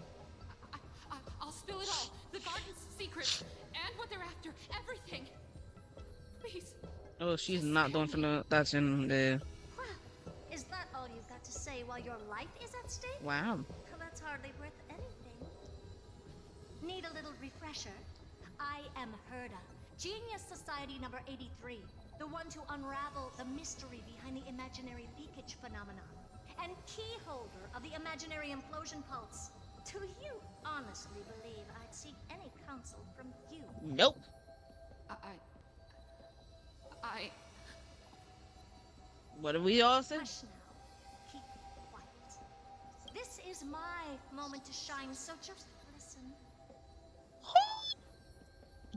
I'll spill it all. The garden's secrets. And what they're after. Everything. Please. Oh, she's not doing for the. That's in the. Well, is that all you've got to say while your life is at stake? Wow. Well, that's hardly worth anything. Need a little refresher? I am HERTA, Genius Society number 83, the one to unravel the mystery behind the imaginary leakage phenomenon, and key holder of the imaginary implosion pulse. Do you honestly believe I'd seek any counsel from you? Nope. I... What do we all say? Hush now. Keep quiet. This is my moment to shine, so just listen.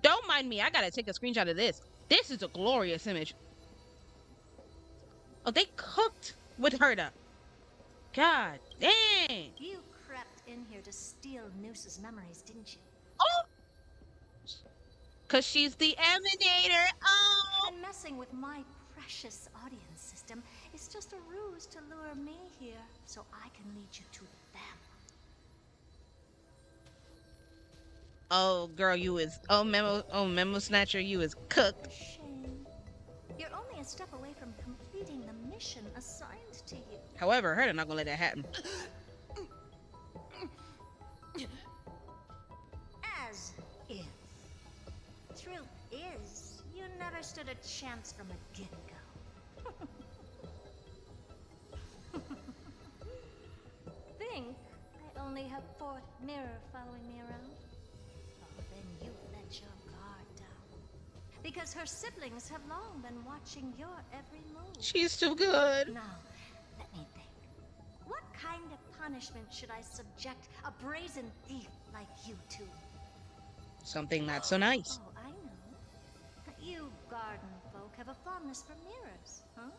Don't mind me. I gotta take a screenshot of this. This is a glorious image. Oh, they cooked with HERTA. God dang. You crept in here to steal Noose's memories, didn't you? Oh. Cause she's the emanator. Oh. And messing with my precious audience system is just a ruse to lure me here so I can lead you to them. Oh, girl, you is. Oh, Memo Snatcher, you is cooked. Shame. You're only a step away from completing the mission assigned to you. However, HERTA not gonna let that happen. As if. Truth is, you never stood a chance from a get-go. Think I only have fourth mirror following me around? Oh, then you let your guard down. Because her siblings have long been watching your every move. She's too good. Now, let me think. What kind of punishment should I subject a brazen thief like you to? Something not so nice. Oh, I know. You garden folk have a fondness for mirrors, huh?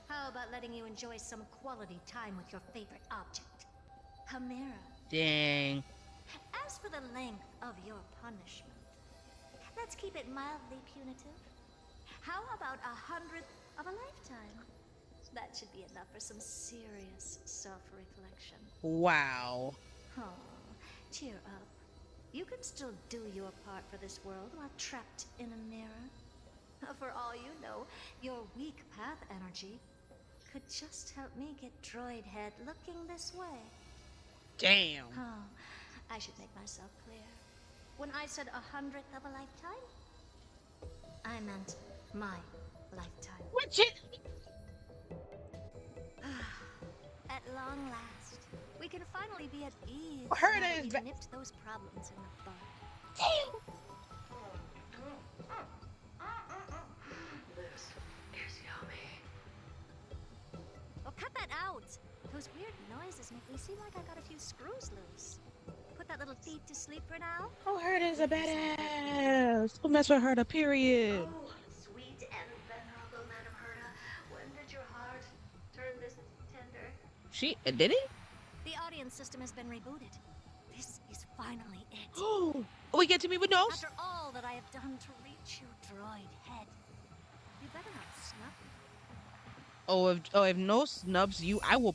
How about letting you enjoy some quality time with your favorite object? A mirror. Dang. As for the length of your punishment, let's keep it mildly punitive. How about 100th of a lifetime? That should be enough for some serious self-reflection. Wow. Oh, cheer up. You can still do your part for this world while trapped in a mirror. For all you know, your weak path energy could just help me get Droid Head looking this way. Damn. Oh, I should make myself clear. When I said 100th of a lifetime, I meant my lifetime. What shit? At long last, we can finally be at ease. HERTA now that is we've back. nipped those problems in the bud. Damn. This is yummy. Oh, cut that out! Those weird noises make me seem like I got a few screws loose. Put that little thief to sleep for now. Oh, HERTA's a badass. Don't mess with HERTA, period. Oh, sweet and venerable Madam HERTA, when did your heart turn this tender? She did it? The audience system has been rebooted. This is finally it. Oh, we get to meet with Nose? After all that I have done to reach you, Droid Head, you better not snub me. If Nose snubs you, I will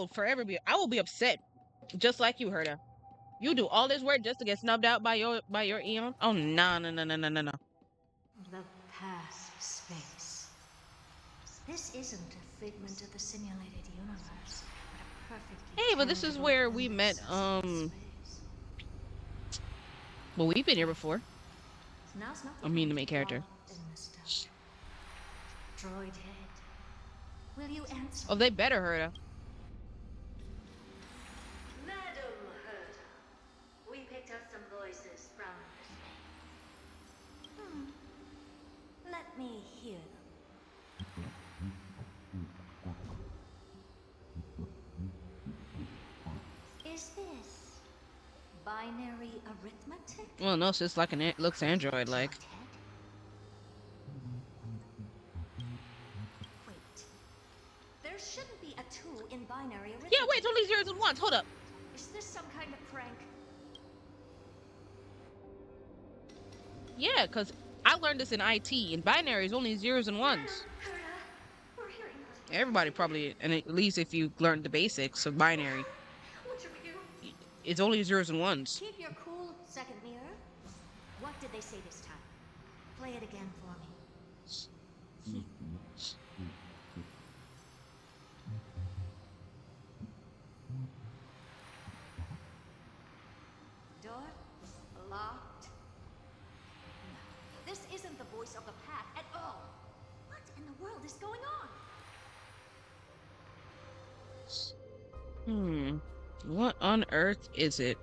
forever be, I will be upset. Just like you, HERTA. You do all this work just to get snubbed out by your Eon? Oh no no no no no no no. The path of space. This isn't a figment of the simulated universe, but a perfectly Hey, but this is tangible, where we met inaccessible space. well, we've been here before. Now's not I the mean time the to main character. wallow in nostalgia. Droid head, will you answer? Oh, they better hurt her. Madam HERTA, we picked up some voices from the space. Let me hear them. Is this binary arithmetic? Well, no, it's just like an looks android like. Wait. There shouldn't be a 2 in binary arithmetic. Yeah, wait, it's only zeros and ones. Hold up. Is this some kind of prank? Yeah, because I learned this in IT. In binary is only zeros and ones. HERTA, we're hearing those. Everybody probably, and at least if you learned the basics of binary, What should we do? it's only zeros and ones. Keep your cool, second mirror. What did they say this time? Play it again for me. Door locked. No, this isn't the voice of the path at all. What in the world is going on? What on earth is it?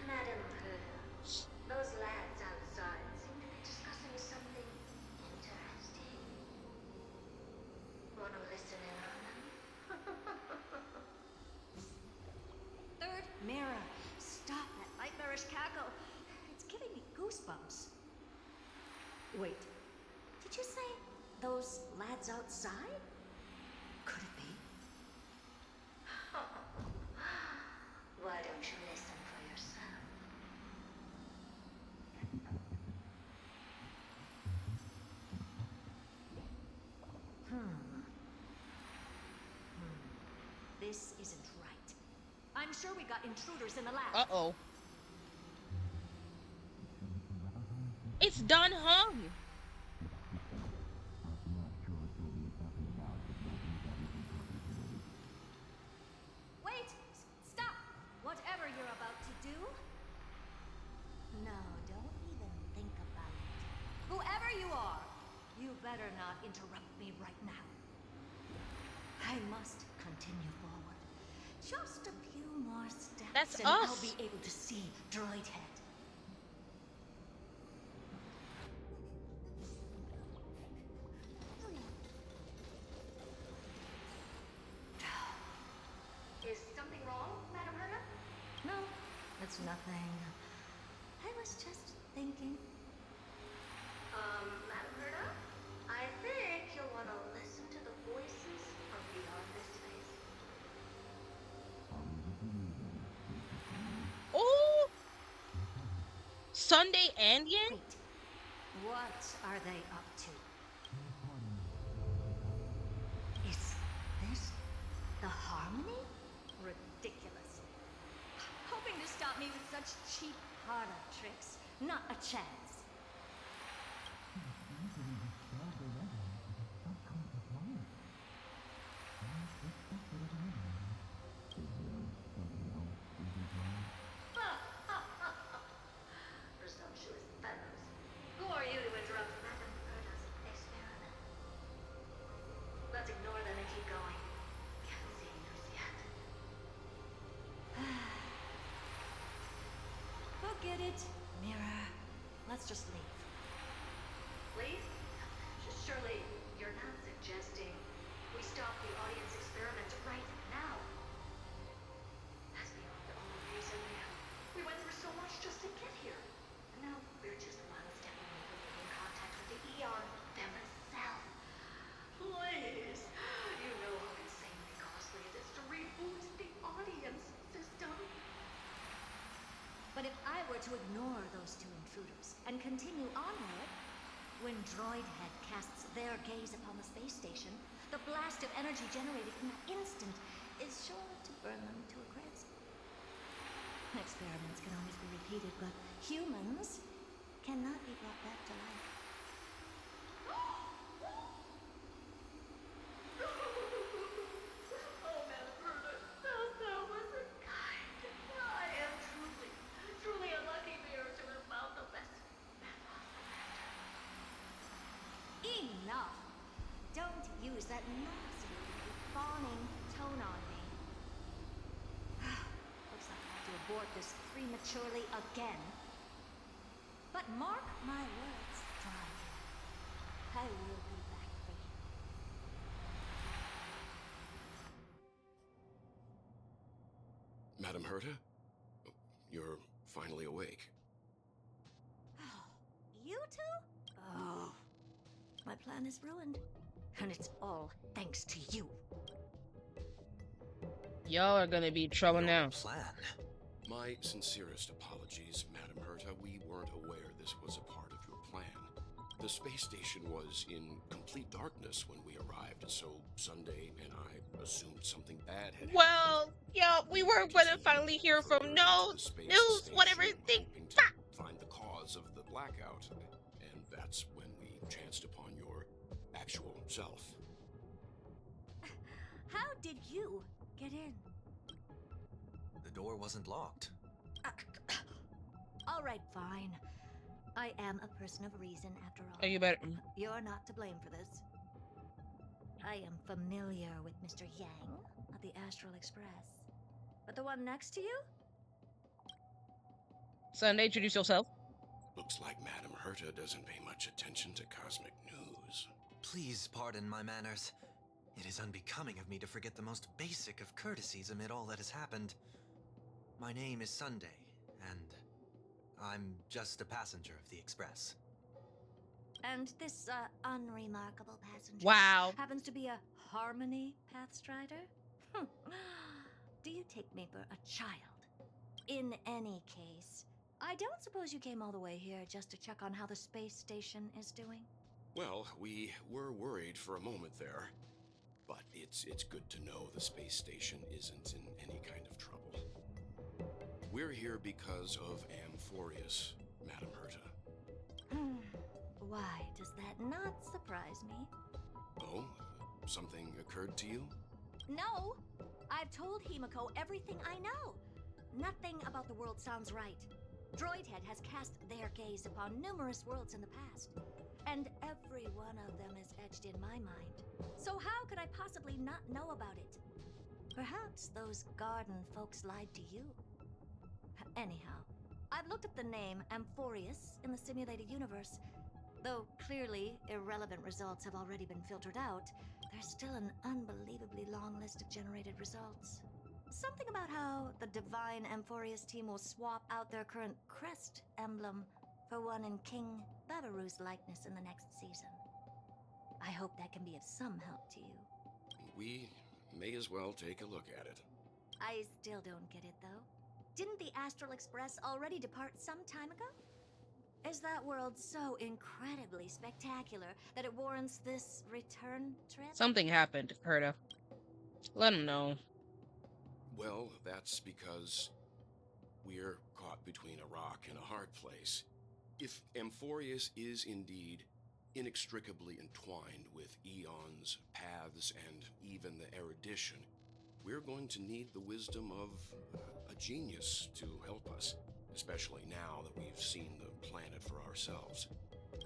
Madam HERTA, those lads outside seem to be discussing something interesting. Want to listen in on them? Third mirror. Stop that nightmarish cackle. It's giving me goosebumps. Wait, did you say those lads outside? Could it be? Why don't you listen for yourself? This isn't right. I'm sure we got intruders in the lab. Uh-oh. It's done hung. Wait! Stop! Whatever you're about to do. No, don't even think about it. Whoever you are, you better not interrupt me right now. I must continue forward. Just a few more steps That's and us. I'll be able to see Droid Head. Is something wrong, Madam HERTA? No, it's nothing. I was just thinking. Madam HERTA, I think you'll want to listen to the voices from beyond this space. Oh! Sunday and Yen? Wait, what are they up to? Is this the harmony? Ridiculous. Hoping to stop me with such cheap HERTA tricks. Not a chance. Presumptuous fellows. Who are you to interrupt Madam HERTA's experiment? Let's ignore them and keep going. Can't see news yet. Forget it, Mirror. Let's just leave. Please? Surely you're not suggesting we stop the audience experiment right now? That's beyond all reason. We went through so much just to get here. And now we're just one step away from making contact with the Eon themselves. Please! You know how insanely costly it is to reboot the audience system. to ignore those two intruders and continue onward, when Droidhead casts their gaze upon the space station, the blast of energy generated in that instant is sure to burn them to a crisp. Experiments can always be repeated, but humans cannot be brought back to life. Oh, Madam Herta, that wasn't kind. I am truly a lucky bear to have found the best Enough! Don't use that nauseating, fawning tone on me. Looks like I have to abort this prematurely again. But mark my words, Droidhead. I will be back for you. Madam Herta? You're finally awake. You two? Oh, my plan is ruined. And it's all thanks to you. Y'all are gonna be in trouble now. Plan. My sincerest apologies, Madam Herta. We weren't aware this was a part of your plan. The space station was in complete darkness when we arrived, so Sunday and I assumed something bad had Well, yeah, we were gonna finally hear from news, whatever thing. to find the cause of the blackout, and that's when we chanced upon your actual self. How did you get in? The door wasn't locked. All right, fine. I am a person of reason after all. Oh, you better. You're not to blame for this. I am familiar with Mr. Yang of the Astral Express. But the one next to you? Sunday, introduce yourself. Looks like Madam Herta doesn't pay much attention to cosmic news. Please pardon my manners. It is unbecoming of me to forget the most basic of courtesies amid all that has happened. My name is Sunday, and I'm just a passenger of the Express. And this unremarkable passenger Wow. happens to be a Harmony Pathstrider? Do you take me for a child? In any case, I don't suppose you came all the way here just to check on how the space station is doing? Well, we were worried for a moment there, but it's good to know the space station isn't in any kind of trouble. We're here because of Amphorius, Madam Herta. Why does that not surprise me? Oh, something occurred to you? No! I've told Himiko everything I know. Nothing about the world sounds right. Droidhead has cast their gaze upon numerous worlds in the past, and every one of them is etched in my mind. So how could I possibly not know about it? Perhaps those garden folks lied to you. Anyhow, I've looked up the name Amphorius in the simulated universe. Though clearly irrelevant results have already been filtered out, there's still an unbelievably long list of generated results. Something about how the Divine Amphorius team will swap out their current crest emblem for one in King Babaru's likeness in the next season. I hope that can be of some help to you. We may as well take a look at it. I still don't get it, though. Didn't the Astral Express already depart some time ago? Is that world so incredibly spectacular that it warrants this return trip? Something happened, Herta. Let him know. Well, that's because we're caught between a rock and a hard place. If Amphorius is indeed inextricably entwined with eons, paths, and even the erudition, we're going to need the wisdom of a genius to help us, especially now that we've seen the planet for ourselves.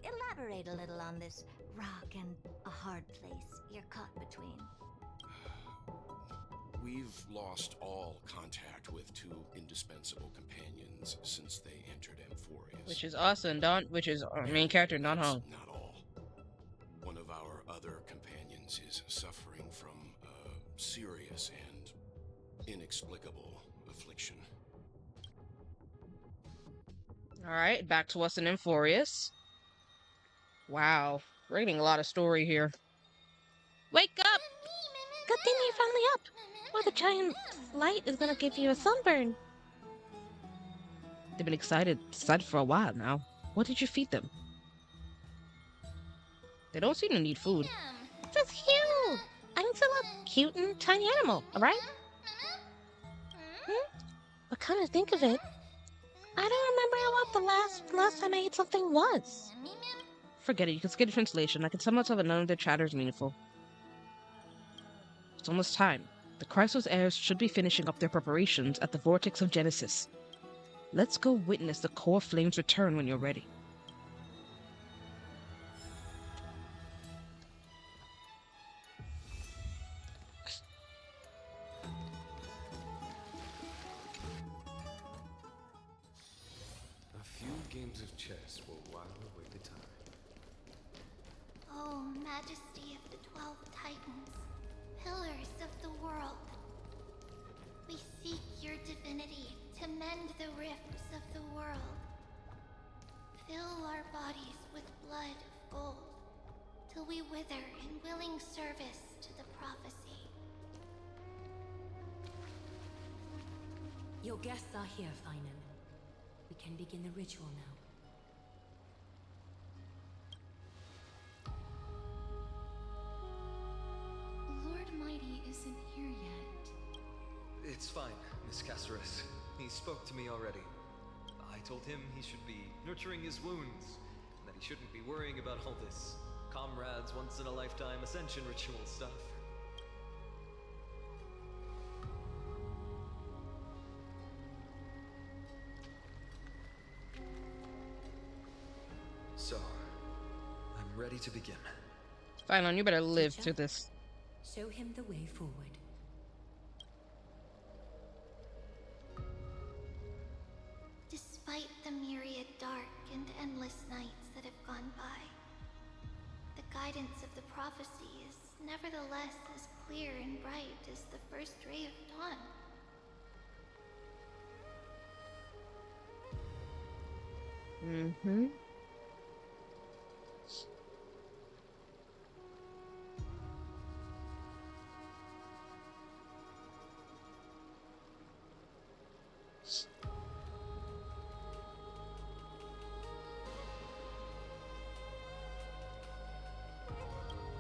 Elaborate a little on this rock and a hard place you're caught between. We've lost all contact with two indispensable companions since they entered Amphorius. Which is us and Don, which is our main character, Don Hong. Not all. One of our other companions is suffering from a serious and inexplicable affliction. Alright, back to us in Amphorius. Wow, we're getting a lot of story here. Wake up! Good thing you're finally up, or the giant light is gonna give you a sunburn. They've been excited for a while now. What did you feed them? They don't seem to need food. Just cute. I'm still a cute and tiny animal, alright? But come to think of it, I don't remember what the last time I ate something was. Forget it, you can skip the translation. I can somehow tell that none of their chatter is meaningful. It's almost time. The Chrysos heirs should be finishing up their preparations at the Vortex of Genesis. Let's go witness the core flames return when you're ready. A few games of chess will while away the time. Oh, Majesty of the 12 Titans, pillars of the world. We seek your divinity to mend the rifts of the world. Fill our bodies with blood of gold, till we wither in willing service to the prophecy. Your guests are here, Finan. We can begin the ritual now. Lord Mighty isn't here yet. It's fine, Miss Caceres. He spoke to me already. I told him he should be nurturing his wounds, and that he shouldn't be worrying about all this comrades once-in-a-lifetime ascension ritual stuff. So, I'm ready to begin. Finan, you better live through this. Show him the way forward. Despite the myriad dark and endless nights that have gone by, the guidance of the prophecy is nevertheless as clear and bright as the first ray of dawn. Mm-hmm.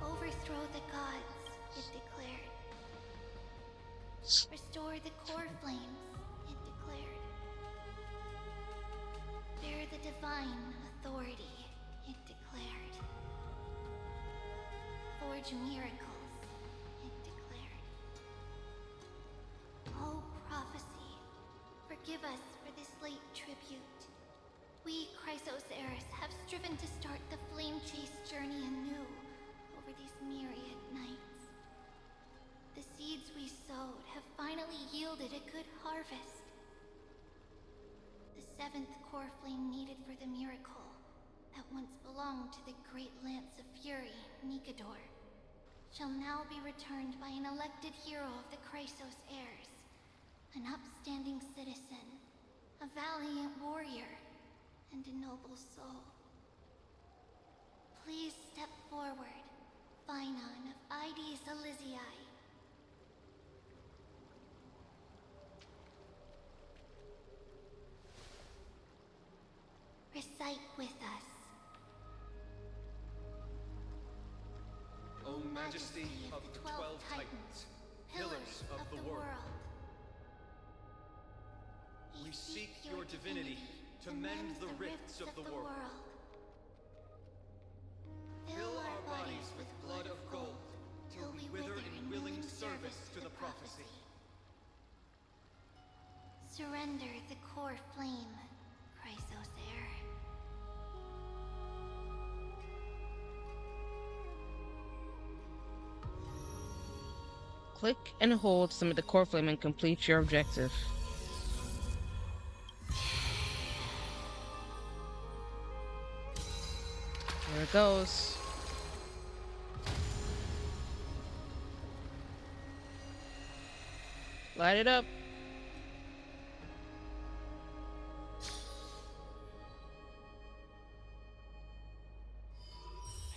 Overthrow the gods, it declared. Restore the core flames, it declared. Bear the divine authority, it declared. Forge miracles, it declared. Oh, prophecy, forgive us for this late tribute. We, Chrysos heirs, have striven to start the flame chase journey anew over these myriad nights. The seeds we sowed have finally yielded a good harvest. The seventh core flame needed for the miracle that once belonged to the great Lance of Fury, Nikador, shall now be returned by an elected hero of the Chrysos heirs, an upstanding citizen, a valiant warrior, and a noble soul. Please step forward, Finan of Ides Elysiae. Recite with us. O Majesty of the 12 Titans, pillars of the world, we seek your divinity to mend the rifts of the world. Fill our bodies with blood of gold, till we wither in willing service to the prophecy. Surrender the core flame, Chrysos heir. Click and hold to submit the core flame and complete your objective. There it goes. Light it up.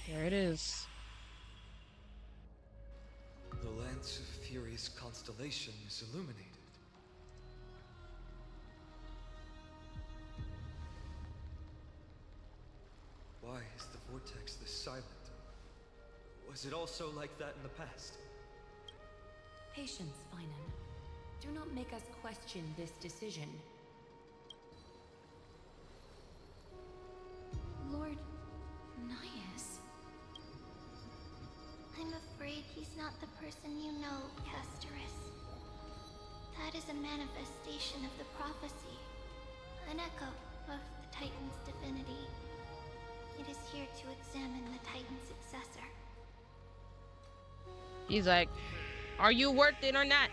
There it is. The Lance of Fury's constellation is illuminated. Why is the vortex this silent? Was it also like that in the past? Patience, Finan. Do not make us question this decision. Lord Naias. I'm afraid he's not the person you know, Casterus. That is a manifestation of the prophecy, an echo of the Titan's divinity. It is here to examine the Titan's successor. He's like, are you worth it or not?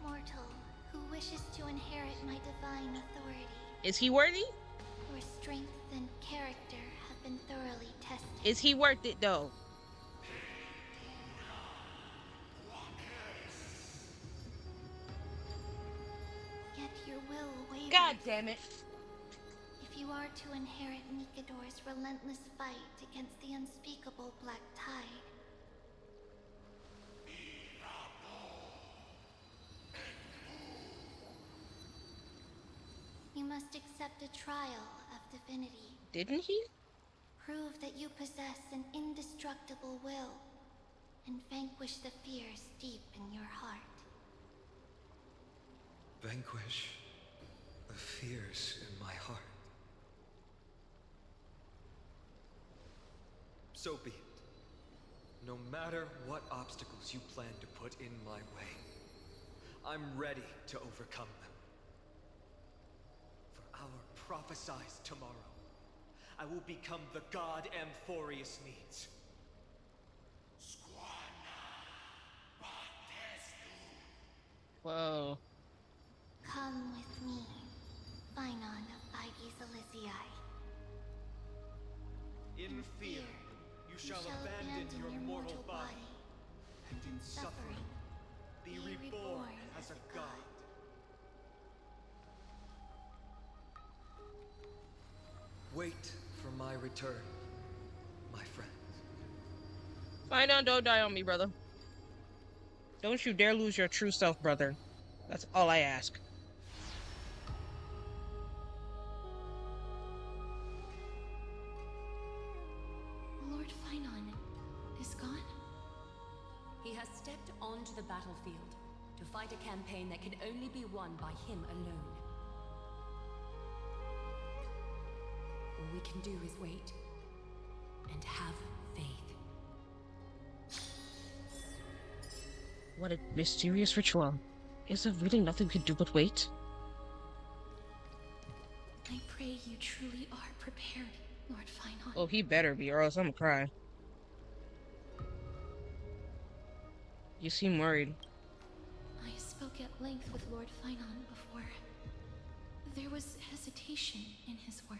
Mortal, who wishes to inherit my divine authority. Is he worthy? Your strength and character have been thoroughly tested. Is he worth it though? Yet your will wavers. God damn it. If you are to inherit Nikador's relentless fight against the unspeakable Black Tide, you must accept a trial of divinity. Didn't he? Prove that you possess an indestructible will, and vanquish the fears deep in your heart. Vanquish the fears in my heart. So be it. No matter what obstacles you plan to put in my way, I'm ready to overcome them. For our prophesized tomorrow, I will become the god Amphorius needs. Whoa. Come with me, Finan of Aegis Elysiae. In fear, you shall abandon your mortal body, and in suffering, be reborn as a god. Wait for my return, my friends. Finan, don't die on me, brother. Don't you dare lose your true self, brother. That's all I ask. Lord Finan is gone? He has stepped onto the battlefield to fight a campaign that can only be won by him alone. All we can do is wait and have faith. What a mysterious ritual. Is there really nothing we could do but wait? I pray you truly are prepared, Lord Finan. Oh, he better be, or else I'm gonna cry. You seem worried. I spoke at length with Lord Finan before. There was hesitation in his words.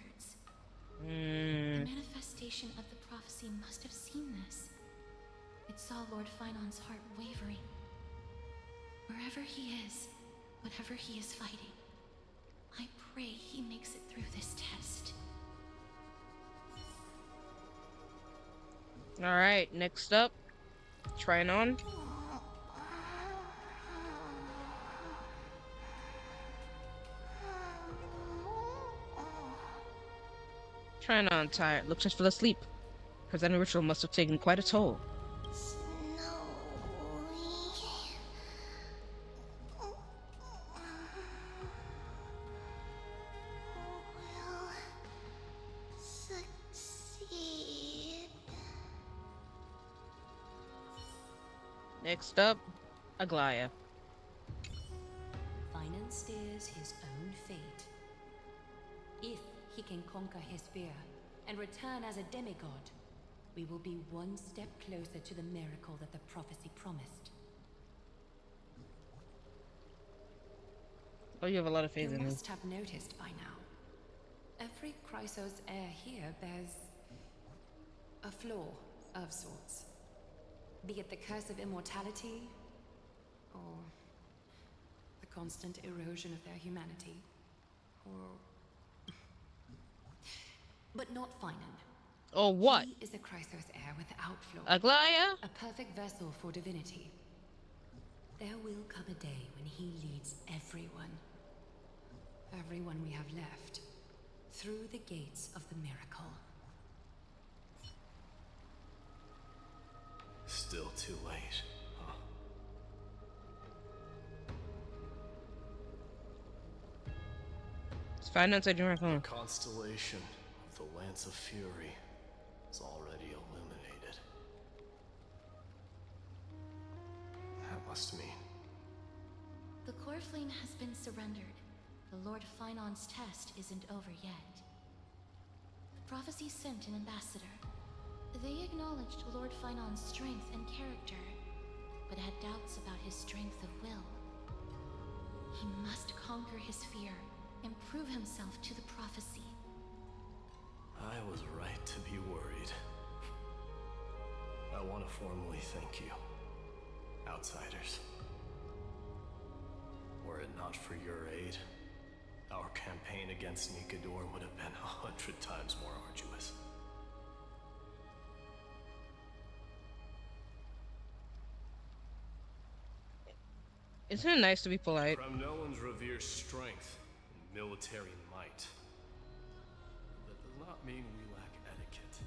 The manifestation of the prophecy must have seen this. It saw Lord Finan's heart wavering. Wherever he is, whatever he is fighting, I pray he makes it through this test. Alright, next up. Trying on. Trying on tired. Looks like fell asleep. Presenting ritual must have taken quite a toll. Next up, Aglaya. Finan steers his own fate. If he can conquer his fear and return as a demigod, we will be one step closer to the miracle that the prophecy promised. Oh, you have a lot of faith You in this. must have noticed by now. Every Chrysos heir here bears a flaw of sorts. Be it the curse of immortality, or the constant erosion of their humanity, or... But not Finan. Or what? He is a Chrysos heir without flaw. Aglaya? A perfect vessel for divinity. There will come a day when he leads everyone. Everyone we have left. through the gates of the miracle. Still too late, huh? It's fine outside your phone. The constellation of the Lance of Fury is already illuminated. That must mean... The core flame has been surrendered. The Lord Finon's test isn't over yet. The prophecy sent an ambassador. They acknowledged Lord Finon's strength and character, but had doubts about his strength of will. He must conquer his fear and prove himself to the prophecy. I was right to be worried. I want to formally thank you, outsiders. Were it not for your aid, our campaign against Nikador would have been 100 times more arduous. Isn't it nice to be polite? Kremnoans revere strength and military might. That does not mean we lack etiquette.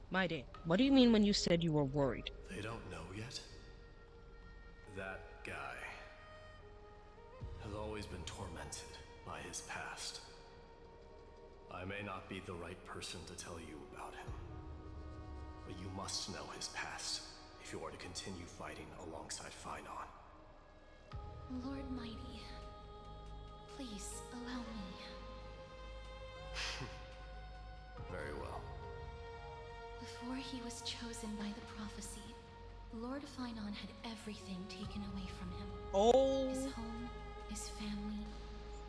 My day. What do you mean when you said you were worried? They don't know yet. That guy has always been tormented by his past. I may not be the right person to tell you about him, but you must know his past if you are to continue fighting alongside Finon. Lord Mighty, please allow me. Very well. Before he was chosen by the prophecy, Lord Finon had everything taken away from him. Oh. His home, his family,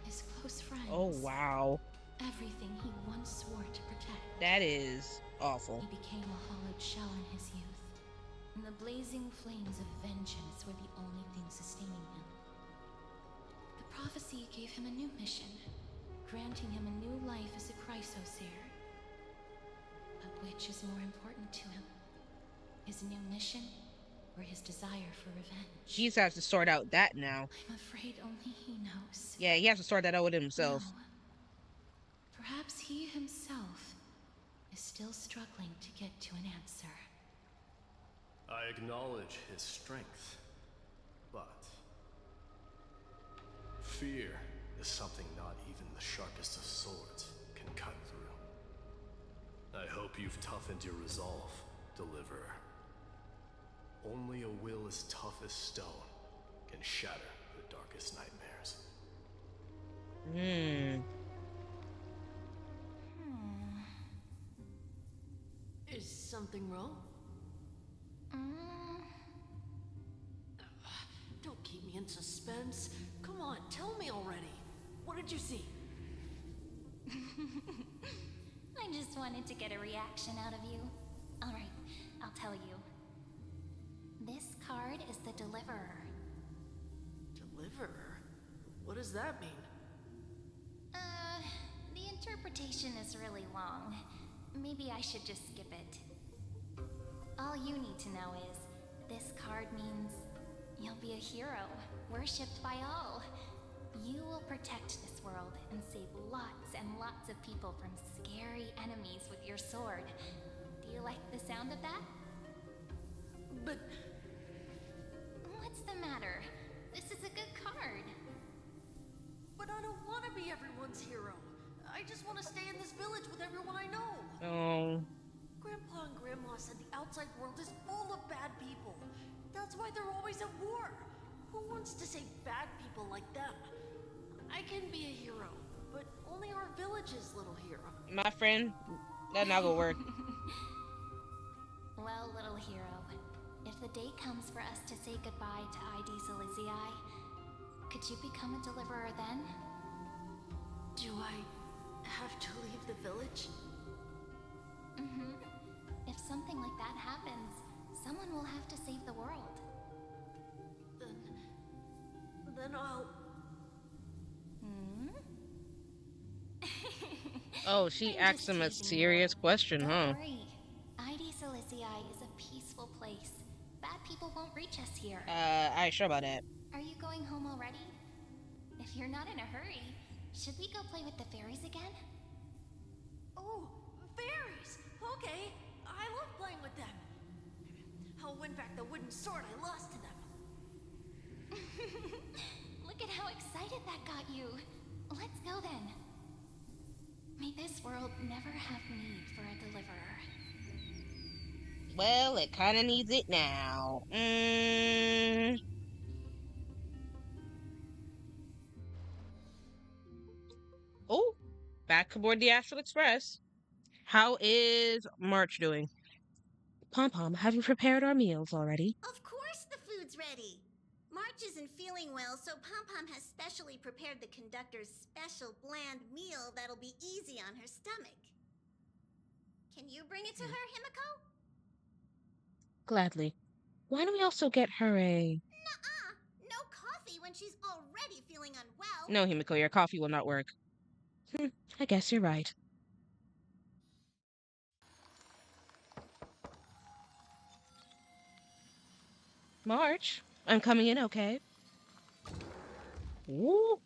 his close friends. Oh, wow. Everything he once swore to protect. That is awful. He became a hollowed shell in his youth, and the blazing flames of vengeance were the only thing sustaining him. The prophecy gave him a new mission, granting him a new life as a chrysosaur. But which is more important to him? His new mission, or his desire for revenge? He has to sort out that now. I'm afraid only he knows. Yeah, he has to sort that out with himself. No. Perhaps he himself is still struggling to get to an answer. I acknowledge his strength, but fear is something not even the sharpest of swords can cut through. I hope you've toughened your resolve, Deliverer. Only a will as tough as stone can shatter the darkest nightmares. Is something wrong? Don't keep me in suspense. Come on, tell me already. What did you see? I just wanted to get a reaction out of you. Alright, I'll tell you. This card is the Deliverer. Deliverer? What does that mean? The interpretation is really long. Maybe I should just skip it. All you need to know is, this card means you'll be a hero, worshipped by all. You will protect this world and save lots and lots of people from scary enemies with your sword. Do you like the sound of that? But... What's the matter? This is a good card. But I don't want to be everyone's hero. I just want to stay in this village with everyone I know. Oh. Grandpa and Grandma said the outside world is full of bad people. That's why they're always at war. Who wants to save bad people like them? I can be a hero, but only our village's little hero. My friend, that not gonna work. Well, little hero, if the day comes for us to say goodbye to ID Silizii, could you become a deliverer then? Do I have to leave the village? Mm-hmm. If something like that happens, someone will have to save the world. Then I'll... Oh, she asked him a serious question, Don't huh? worry. ID Silizii is a peaceful place. Bad people won't reach us here. I ain't sure about that. Are you going home already? If you're not in a hurry, should we go play with the fairies again? Oh, fairies! Okay, I love playing with them. I'll win back the wooden sword I lost to them. Look at how excited that got you. Let's go then. May this world never have need for a deliverer. Well, it kind of needs it now. Oh, back aboard the Astral Express. How is March doing? Pom Pom, have you prepared our meals already? Of course the food's ready. March isn't feeling well, so Pom Pom has specially prepared the conductor's special bland meal that'll be easy on her stomach. Can you bring it to her, Himiko? Gladly. Why don't we also get her a... Nuh-uh. No coffee when she's already feeling unwell. No, Himiko, your coffee will not work. I guess you're right. March, I'm coming in, okay? Ooh.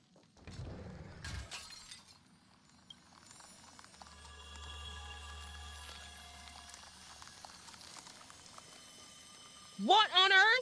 What on earth?